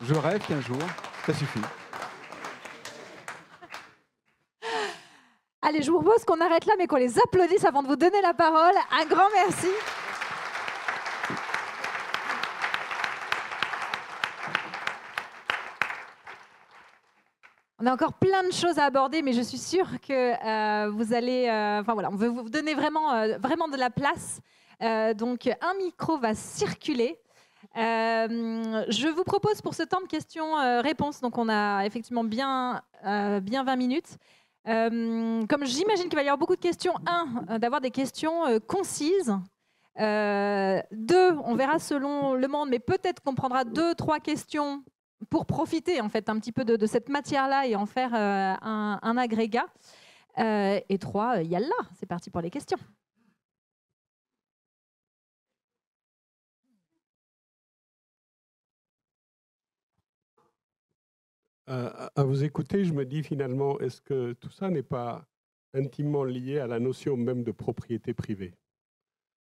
Je rêve qu'un jour, ça suffit. Allez, je vous propose qu'on arrête là, mais qu'on les applaudisse avant de vous donner la parole. Un grand merci. On a encore plein de choses à aborder, mais je suis sûre que vous allez... on veut vous donner vraiment de la place. Donc, un micro va circuler. Je vous propose pour ce temps de questions-réponses, donc on a effectivement bien 20 minutes. Comme j'imagine qu'il va y avoir beaucoup de questions, d'avoir des questions concises. 2, on verra selon le monde, mais peut-être qu'on prendra 2-3 questions pour profiter en fait un petit peu de cette matière-là et en faire un agrégat. Et 3, Yalla. C'est parti pour les questions. À vous écouter, je me dis finalement, est-ce que tout ça n'est pas intimement lié à la notion même de propriété privée?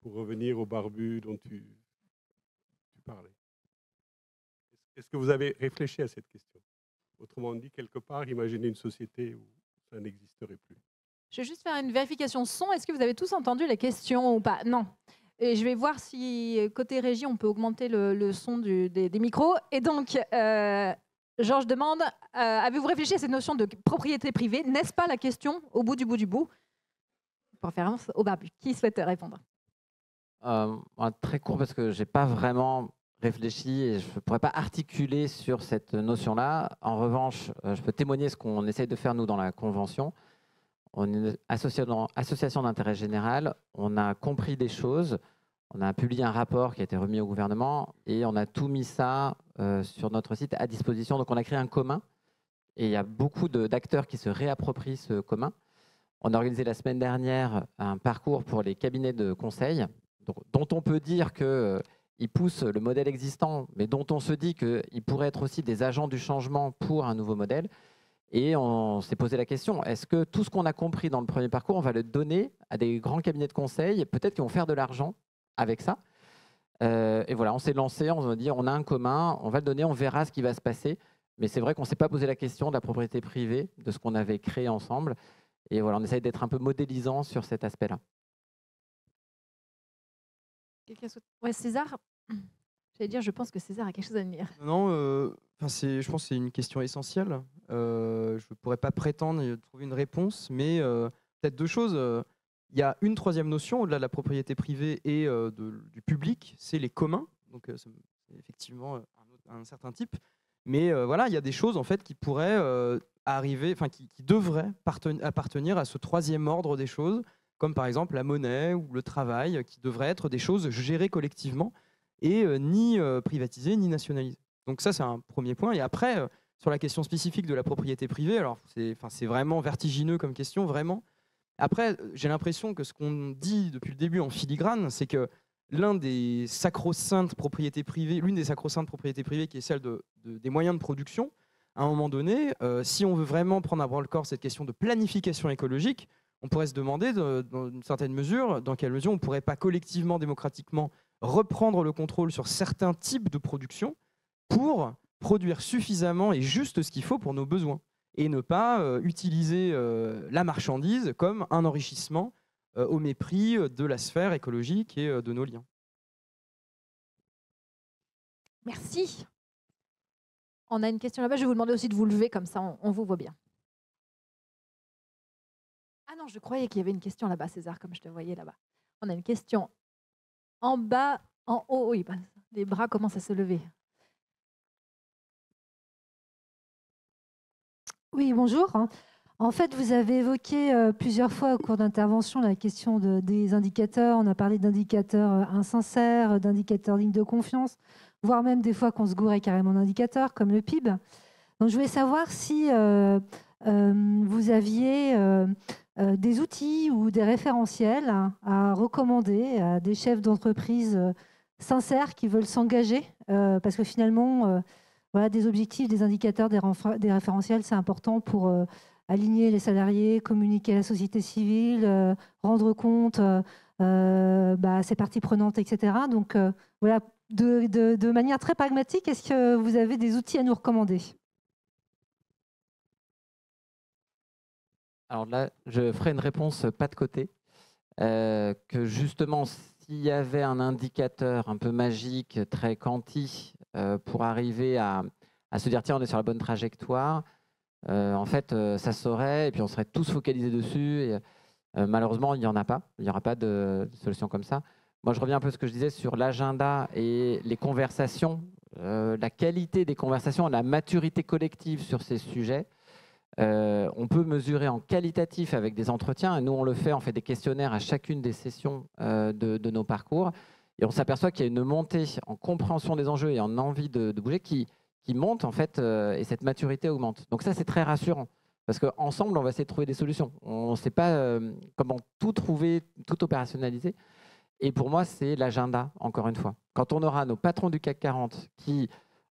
Pour revenir au barbu dont tu parlais. Est-ce que vous avez réfléchi à cette question? Autrement dit, quelque part, imaginez une société où ça n'existerait plus. Je vais juste faire une vérification son. Est-ce que vous avez tous entendu les questions ou pas? Non. Et je vais voir si, côté régie, on peut augmenter le son des micros. Et donc, Georges demande, avez-vous réfléchi à cette notion de propriété privée? N'est-ce pas la question au bout du bout? Pour référence au barbu. Qui souhaite répondre? Très court, parce que je n'ai pas vraiment réfléchi et je ne pourrais pas articuler sur cette notion-là. En revanche, je peux témoigner ce qu'on essaye de faire, nous, dans la Convention. On est une association d'intérêt général, on a compris des choses, on a publié un rapport qui a été remis au gouvernement et on a tout mis ça sur notre site à disposition. Donc on a créé un commun et il y a beaucoup d'acteurs qui se réapproprient ce commun. On a organisé la semaine dernière un parcours pour les cabinets de conseil, dont on peut dire qu'ils poussent le modèle existant, mais dont on se dit qu'ils pourraient être aussi des agents du changement pour un nouveau modèle. Et on s'est posé la question, est-ce que tout ce qu'on a compris dans le premier parcours, on va le donner à des grands cabinets de conseil, peut-être qu'ils vont faire de l'argent avec ça? Et voilà, on s'est lancé, on va dire, on a un commun, on va le donner, on verra ce qui va se passer. Mais c'est vrai qu'on ne s'est pas posé la question de la propriété privée, de ce qu'on avait créé ensemble. Et voilà, on essaye d'être un peu modélisant sur cet aspect-là. Ouais, César. J'allais dire, je pense que César a quelque chose à dire. Non, je pense que c'est une question essentielle. Je ne pourrais pas prétendre trouver une réponse, mais peut-être deux choses. Il y a une troisième notion, au-delà de la propriété privée et du public, c'est les communs. Donc, c'est effectivement un certain type. Mais voilà, il y a des choses en fait qui pourraient arriver, enfin qui devraient appartenir à ce troisième ordre des choses, comme par exemple la monnaie ou le travail, qui devraient être des choses gérées collectivement et ni privatisées ni nationalisées. Donc ça, c'est un premier point. Et après, sur la question spécifique de la propriété privée, alors c'est vraiment vertigineux comme question, vraiment. Après, j'ai l'impression que ce qu'on dit depuis le début en filigrane, c'est que l'une des sacro-saintes propriétés privées, qui est celle des moyens de production, à un moment donné, si on veut vraiment prendre à bras-le-corps cette question de planification écologique, on pourrait se demander, dans une certaine mesure, dans quelle mesure on ne pourrait pas collectivement, démocratiquement, reprendre le contrôle sur certains types de production pour produire suffisamment et juste ce qu'il faut pour nos besoins, et ne pas utiliser la marchandise comme un enrichissement au mépris de la sphère écologique et de nos liens. Merci. On a une question là-bas. Je vais vous demander aussi de vous lever, comme ça on vous voit bien. Ah non, je croyais qu'il y avait une question là-bas, César, comme je te voyais là-bas. On a une question en bas, en haut. Oui, les bras commencent à se lever. Oui, bonjour. En fait, vous avez évoqué plusieurs fois au cours d'intervention la question des indicateurs. On a parlé d'indicateurs insincères, d'indicateurs dignes de confiance, voire même des fois qu'on se gourait carrément d'indicateurs, comme le PIB. Donc, je voulais savoir si vous aviez des outils ou des référentiels à recommander à des chefs d'entreprise sincères qui veulent s'engager, parce que finalement, voilà, des objectifs, des indicateurs, des référentiels, c'est important pour aligner les salariés, communiquer à la société civile, rendre compte à ces parties prenantes, etc. Donc voilà, de manière très pragmatique, est-ce que vous avez des outils à nous recommander ? Alors là, je ferai une réponse pas de côté, que justement, s'il y avait un indicateur un peu magique, très quanti, pour arriver à se dire, tiens, on est sur la bonne trajectoire, en fait, ça saurait, et puis on serait tous focalisés dessus. Et, malheureusement, il n'y en a pas. Il n'y aura pas de solution comme ça. Moi, je reviens un peu à ce que je disais sur l'agenda et les conversations, la qualité des conversations, la maturité collective sur ces sujets. On peut mesurer en qualitatif avec des entretiens, et nous on le fait, on fait des questionnaires à chacune des sessions de nos parcours, et on s'aperçoit qu'il y a une montée en compréhension des enjeux et en envie de bouger qui monte en fait, et cette maturité augmente. Donc ça, c'est très rassurant. Parce qu'ensemble, on va essayer de trouver des solutions. On ne sait pas comment tout trouver, tout opérationnaliser. Et pour moi, c'est l'agenda, encore une fois. Quand on aura nos patrons du CAC 40 qui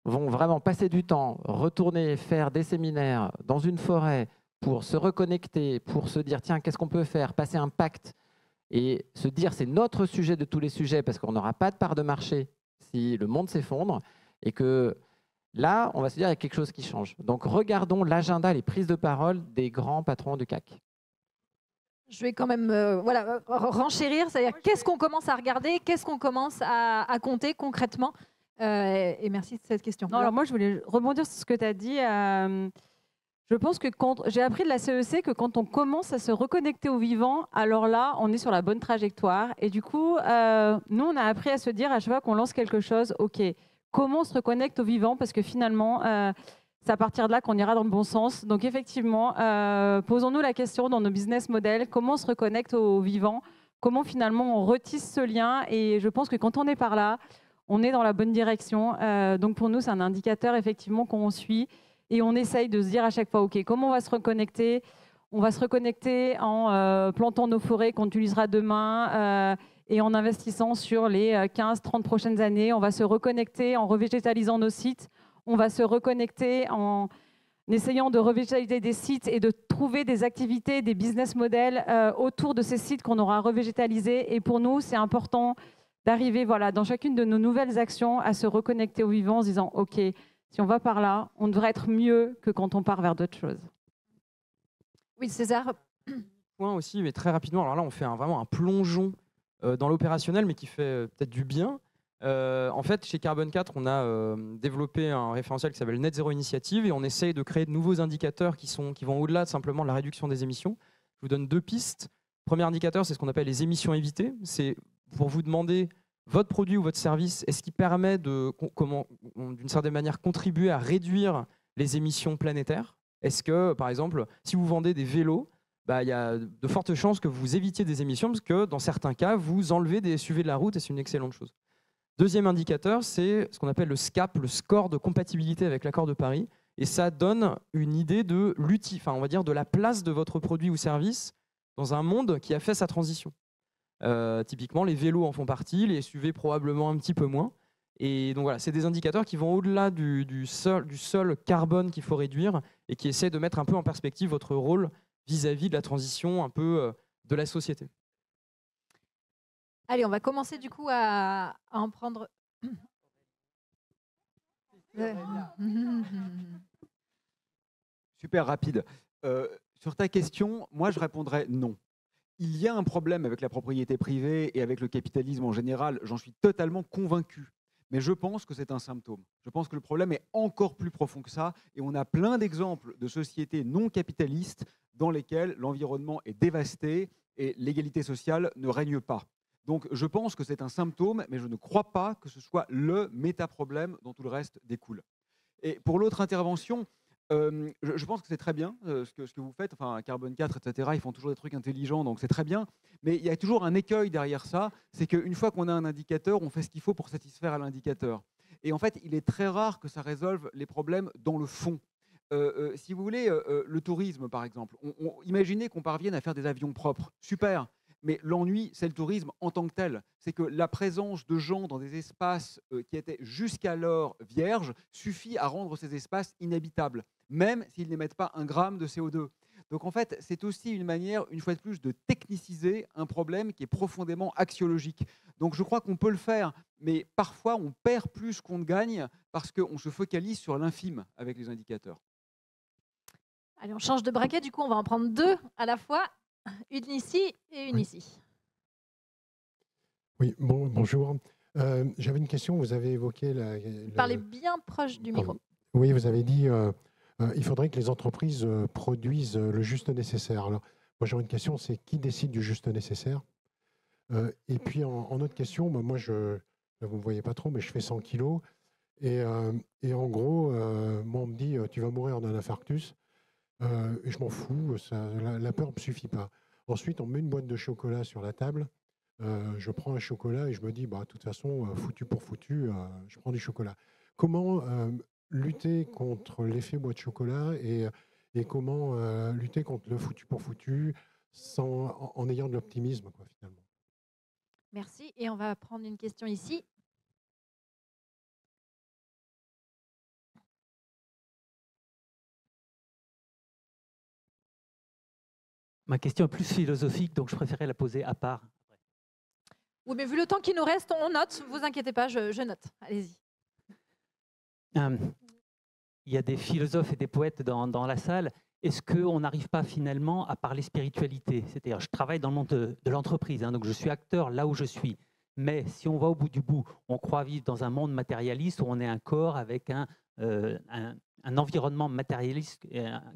vont vraiment passer du temps, retourner faire des séminaires dans une forêt pour se reconnecter, pour se dire, tiens, qu'est-ce qu'on peut faire, passer un pacte et se dire, c'est notre sujet de tous les sujets parce qu'on n'aura pas de part de marché si le monde s'effondre et que là, on va se dire, il y a quelque chose qui change. Donc, regardons l'agenda, les prises de parole des grands patrons du CAC. Je vais quand même renchérir, c'est-à-dire qu'est-ce qu'on commence à regarder, qu'est-ce qu'on commence à compter concrètement. Et merci de cette question. Non, alors moi, je voulais rebondir sur ce que tu as dit. Je pense que j'ai appris de la CEC que quand on commence à se reconnecter au vivant, alors là, on est sur la bonne trajectoire. Et du coup, nous, on a appris à se dire à chaque fois qu'on lance quelque chose, OK, comment on se reconnecte au vivant? Parce que finalement, c'est à partir de là qu'on ira dans le bon sens. Donc effectivement, posons-nous la question dans nos business models, comment on se reconnecte au vivant? Comment finalement on retisse ce lien? Et je pense que quand on est par là, on est dans la bonne direction. Donc pour nous, c'est un indicateur effectivement qu'on suit. Et on essaye de se dire à chaque fois, OK, comment on va se reconnecter? On va se reconnecter en plantant nos forêts qu'on utilisera demain et en investissant sur les 15-30 prochaines années. On va se reconnecter en revégétalisant nos sites. On va se reconnecter en essayant de revégétaliser des sites et de trouver des activités, des business models autour de ces sites qu'on aura revégétalisés. Et pour nous, c'est important d'arriver dans chacune de nos nouvelles actions à se reconnecter au vivant en se disant, OK, si on va par là, on devrait être mieux que quand on part vers d'autres choses. Oui, César. Point aussi, mais très rapidement. Alors là, on fait vraiment un plongeon dans l'opérationnel, mais qui fait peut-être du bien. En fait, chez Carbone 4, on a développé un référentiel qui s'appelle Net Zero Initiative et on essaye de créer de nouveaux indicateurs qui vont au-delà de simplement de la réduction des émissions. Je vous donne 2 pistes. Premier indicateur, c'est ce qu'on appelle les émissions évitées. C'est pour vous demander votre produit ou votre service, est-ce qu'il permet d'une certaine manière, contribuer à réduire les émissions planétaires? Est-ce que, par exemple, si vous vendez des vélos, il y a de fortes chances que vous évitiez des émissions parce que, dans certains cas, vous enlevez des SUV de la route et c'est une excellente chose. Deuxième indicateur, c'est ce qu'on appelle le SCAP, le score de compatibilité avec l'accord de Paris. Et ça donne une idée de de la place de votre produit ou service dans un monde qui a fait sa transition. Typiquement, les vélos en font partie, les SUV probablement un petit peu moins. Et donc voilà, c'est des indicateurs qui vont au-delà du seul carbone qu'il faut réduire et qui essaient de mettre un peu en perspective votre rôle vis-à-vis de la transition un peu de la société. Allez, on va commencer du coup à en prendre. Super rapide. Sur ta question, moi je répondrais non. Il y a un problème avec la propriété privée et avec le capitalisme en général, j'en suis totalement convaincu. Mais je pense que c'est un symptôme. Je pense que le problème est encore plus profond que ça et on a plein d'exemples de sociétés non capitalistes dans lesquelles l'environnement est dévasté et l'égalité sociale ne règne pas. Donc je pense que c'est un symptôme, mais je ne crois pas que ce soit le méta-problème dont tout le reste découle. Et pour l'autre intervention, je pense que c'est très bien ce que vous faites. Enfin, Carbone 4, etc., ils font toujours des trucs intelligents, donc c'est très bien. Mais il y a toujours un écueil derrière ça, c'est qu'une fois qu'on a un indicateur, on fait ce qu'il faut pour satisfaire à l'indicateur. Et en fait, il est très rare que ça résolve les problèmes dans le fond. Si vous voulez, le tourisme, par exemple, imaginez qu'on parvienne à faire des avions propres. Super. Mais l'ennui, c'est le tourisme en tant que tel. C'est que la présence de gens dans des espaces qui étaient jusqu'alors vierges suffit à rendre ces espaces inhabitables, même s'ils n'émettent pas 1 gramme de CO2. Donc en fait, c'est aussi une manière, une fois de plus, de techniciser un problème qui est profondément axiologique. Donc je crois qu'on peut le faire, mais parfois on perd plus qu'on ne gagne parce qu'on se focalise sur l'infime avec les indicateurs. Allez, on change de braquet, du coup on va en prendre 2 à la fois. Une ici et une ici. Oui, bonjour. J'avais une question. Vous avez évoqué Parlez bien proche du micro. Oui, vous avez dit il faudrait que les entreprises produisent le juste nécessaire. Alors, moi, j'aurais une question, c'est qui décide du juste nécessaire? Et puis, en autre question, moi, vous ne me voyez pas trop, mais je fais 100 kilos. Et en gros, moi, on me dit tu vas mourir d'un infarctus. Et je m'en fous, la peur ne me suffit pas. Ensuite, on met une boîte de chocolat sur la table. Je prends un chocolat et je me dis, de toute façon, foutu pour foutu, je prends du chocolat. Comment lutter contre l'effet boîte de chocolat et et comment lutter contre le foutu pour foutu en ayant de l'optimisme, quoi, finalement. Merci. Et on va prendre une question ici. Ma question est plus philosophique, donc je préférais la poser à part. Oui, mais vu le temps qui nous reste, on note. Vous inquiétez pas, je note. Allez-y. Il y a des philosophes et des poètes dans la salle. Est-ce qu'on n'arrive pas finalement à parler spiritualité? C'est-à-dire, je travaille dans le monde de l'entreprise, hein, donc je suis acteur là où je suis. Mais si on va au bout du bout, on croit vivre dans un monde matérialiste où on est un corps avec un environnement matérialiste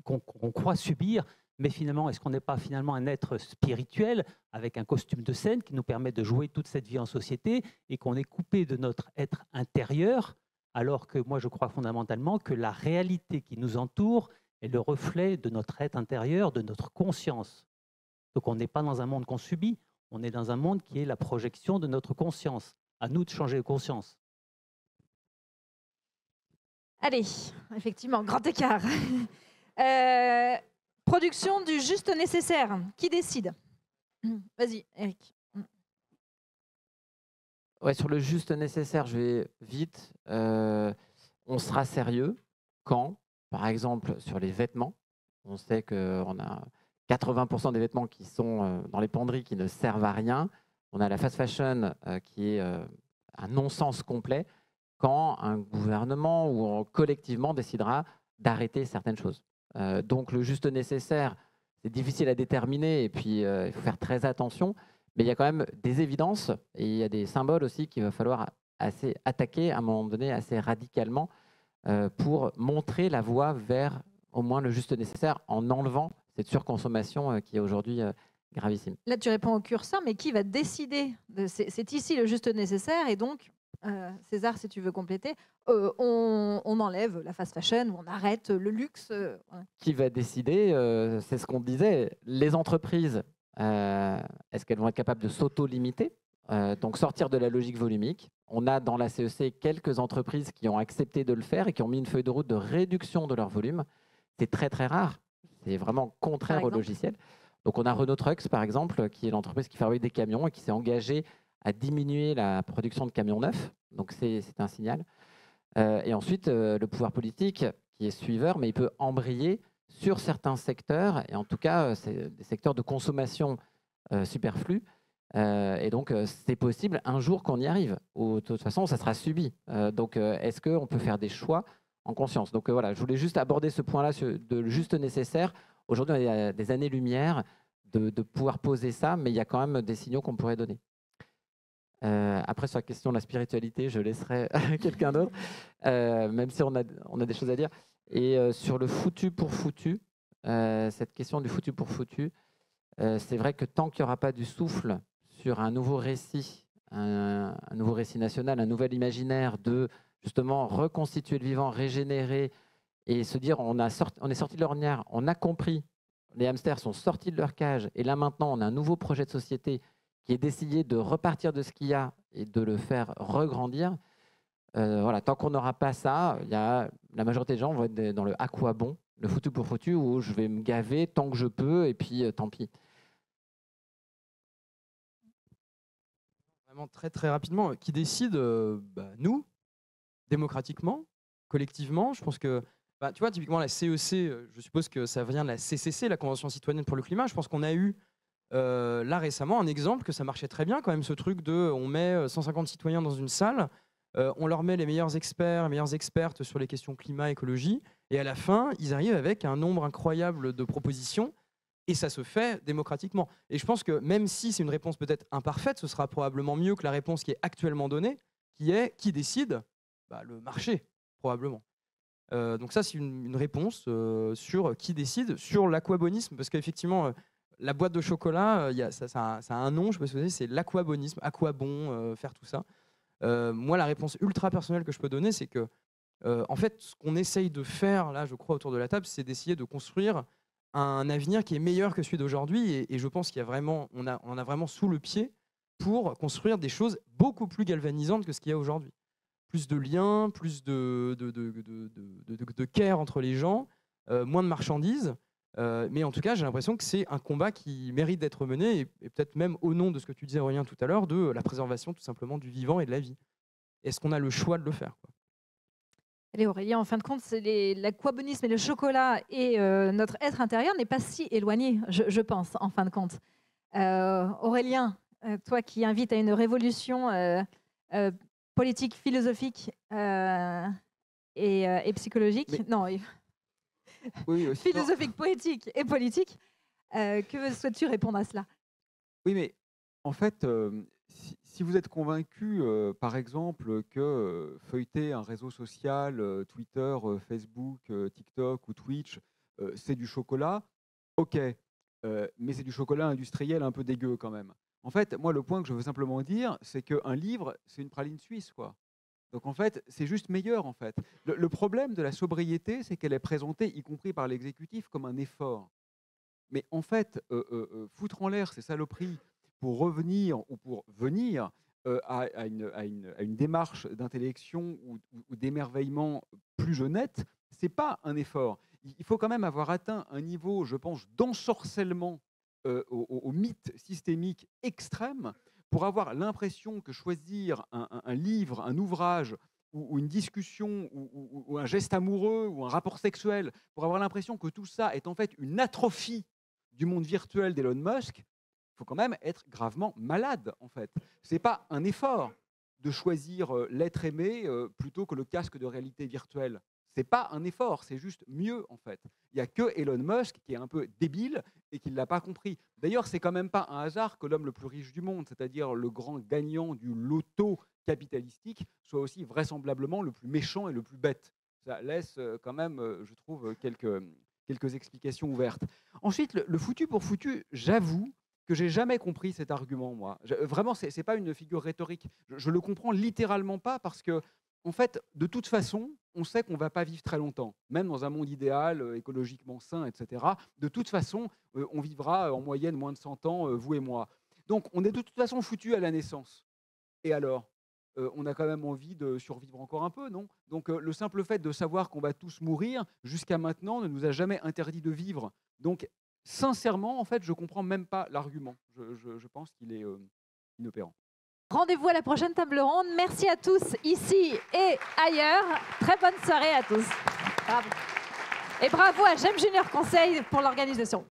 qu'on croit subir. Mais finalement, est-ce qu'on n'est pas finalement un être spirituel avec un costume de scène qui nous permet de jouer toute cette vie en société et qu'on est coupé de notre être intérieur, alors que moi je crois fondamentalement que la réalité qui nous entoure est le reflet de notre être intérieur, de notre conscience. Donc on n'est pas dans un monde qu'on subit, on est dans un monde qui est la projection de notre conscience. À nous de changer de conscience. Allez, effectivement, grand écart. Production du juste nécessaire. Qui décide? Vas-y, Eric. Ouais, sur le juste nécessaire, je vais vite. On sera sérieux quand, par exemple, sur les vêtements, on sait qu'on a 80% des vêtements qui sont dans les penderies qui ne servent à rien. On a la fast fashion qui est un non-sens complet quand un gouvernement ou collectivement décidera d'arrêter certaines choses. Donc le juste nécessaire, c'est difficile à déterminer et puis il faut faire très attention. Mais il y a quand même des évidences et il y a des symboles aussi qu'il va falloir assez attaquer à un moment donné assez radicalement pour montrer la voie vers au moins le juste nécessaire en enlevant cette surconsommation qui est aujourd'hui gravissime. Là, tu réponds au curseur, mais qui va décider c'est ici le juste nécessaire et donc, César, si tu veux compléter, on enlève la fast fashion ou on arrête le luxe. Qui va décider c'est ce qu'on disait. Les entreprises, est-ce qu'elles vont être capables de s'auto-limiter donc sortir de la logique volumique. On a dans la CEC quelques entreprises qui ont accepté de le faire et qui ont mis une feuille de route de réduction de leur volume. C'est très très rare. C'est vraiment contraire au logiciel. Donc on a Renault Trucks par exemple, qui est l'entreprise qui fabrique des camions et qui s'est engagée à diminuer la production de camions neufs. Donc c'est un signal. Et ensuite, le pouvoir politique qui est suiveur, mais il peut embrayer sur certains secteurs, et en tout cas, c'est des secteurs de consommation superflus. Et donc, c'est possible un jour qu'on y arrive. Ou, de toute façon, ça sera subi. Donc, est-ce qu'on peut faire des choix en conscience? Donc, voilà, je voulais juste aborder ce point-là de juste nécessaire. Aujourd'hui, il y a des années-lumière de pouvoir poser ça, mais il y a quand même des signaux qu'on pourrait donner. Après, sur la question de la spiritualité, je laisserai quelqu'un d'autre, même si on a des choses à dire. Et sur le foutu pour foutu, cette question du foutu pour foutu, c'est vrai que tant qu'il n'y aura pas du souffle sur un nouveau récit, un nouveau récit national, un nouvel imaginaire de justement reconstituer le vivant, régénérer et se dire on est sorti de l'ornière, on a compris, les hamsters sont sortis de leur cage et là maintenant on a un nouveau projet de société qui est d'essayer de repartir de ce qu'il y a et de le faire regrandir. Voilà, tant qu'on n'aura pas ça, la majorité des gens vont être dans le à quoi bon, le foutu pour foutu, où je vais me gaver tant que je peux et puis tant pis. Vraiment très très rapidement, qui décide nous, démocratiquement, collectivement. Je pense que, tu vois, typiquement la CEC, je suppose que ça vient de la CCC, la Convention citoyenne pour le climat. Je pense qu'on a eu là récemment un exemple que ça marchait très bien quand même, ce truc de on met 150 citoyens dans une salle, on leur met les meilleurs experts, les meilleures expertes sur les questions climat, écologie, et à la fin, ils arrivent avec un nombre incroyable de propositions, et ça se fait démocratiquement. Et je pense que même si c'est une réponse peut-être imparfaite, ce sera probablement mieux que la réponse qui est actuellement donnée, qui est qui décide? Le marché, probablement. Donc ça, c'est une réponse sur qui décide, sur l'aquabonisme, parce qu'effectivement, la boîte de chocolat, ça a un nom, je peux vous c'est l'aquabonisme, à quoi bon faire tout ça. Moi, la réponse ultra personnelle que je peux donner, c'est que, en fait, ce qu'on essaye de faire, là, je crois, autour de la table, c'est d'essayer de construire un avenir qui est meilleur que celui d'aujourd'hui. Et je pense qu'il y a vraiment, on a vraiment sous le pied pour construire des choses beaucoup plus galvanisantes que ce qu'il y a aujourd'hui. Plus de liens, plus de care entre les gens, moins de marchandises. Mais en tout cas, j'ai l'impression que c'est un combat qui mérite d'être mené, et peut-être même au nom de ce que tu disais, Aurélien, tout à l'heure, de la préservation tout simplement du vivant et de la vie. Est-ce qu'on a le choix de le faire, quoi? Allez Aurélien, en fin de compte, l'aquabonisme et le chocolat et notre être intérieur n'est pas si éloigné, je pense, en fin de compte. Aurélien, toi qui invites à une révolution politique, philosophique et psychologique, Oui, aussi, philosophique, poétique et politique, que souhaites-tu répondre à cela? Oui, mais en fait, si vous êtes convaincu, par exemple, que feuilleter un réseau social, Twitter, Facebook, TikTok ou Twitch, c'est du chocolat, ok, mais c'est du chocolat industriel un peu dégueu quand même. En fait, moi, le point que je veux simplement dire, c'est qu'un livre, c'est une praline suisse, quoi. Donc en fait, c'est juste meilleur, en fait. Le problème de la sobriété, c'est qu'elle est présentée, y compris par l'exécutif, comme un effort. Mais en fait, foutre en l'air ces saloperies pour revenir ou pour venir à une démarche d'intellection ou d'émerveillement plus jeunette, ce n'est pas un effort. Il faut quand même avoir atteint un niveau, je pense, d'ensorcellement au mythe systémique extrême pour avoir l'impression que choisir un livre, un ouvrage ou une discussion ou un geste amoureux ou un rapport sexuel, pour avoir l'impression que tout ça est en fait une atrophie du monde virtuel d'Elon Musk, il faut quand même être gravement malade, en fait. Ce n'est pas un effort de choisir l'être aimé plutôt que le casque de réalité virtuelle. Ce n'est pas un effort, c'est juste mieux, en fait. Il n'y a que Elon Musk qui est un peu débile et qui ne l'a pas compris. D'ailleurs, ce n'est quand même pas un hasard que l'homme le plus riche du monde, c'est-à-dire le grand gagnant du loto capitalistique, soit aussi vraisemblablement le plus méchant et le plus bête. Ça laisse quand même, je trouve, quelques explications ouvertes. Ensuite, le foutu pour foutu, j'avoue que j'ai jamais compris cet argument, moi. Vraiment, c'est pas une figure rhétorique. Je le comprends littéralement pas parce que, en fait, de toute façon, on sait qu'on va pas vivre très longtemps, même dans un monde idéal, écologiquement sain, etc. De toute façon, on vivra en moyenne moins de 100 ans, vous et moi. Donc, on est de toute façon foutu à la naissance. Et alors, on a quand même envie de survivre encore un peu, non? Donc, le simple fait de savoir qu'on va tous mourir, jusqu'à maintenant, ne nous a jamais interdit de vivre. Donc, sincèrement, en fait, je ne comprends même pas l'argument. Je pense qu'il est inopérant. Rendez-vous à la prochaine table ronde. Merci à tous, ici et ailleurs. Très bonne soirée à tous. Bravo. Et bravo à GEM Junior Conseil pour l'organisation.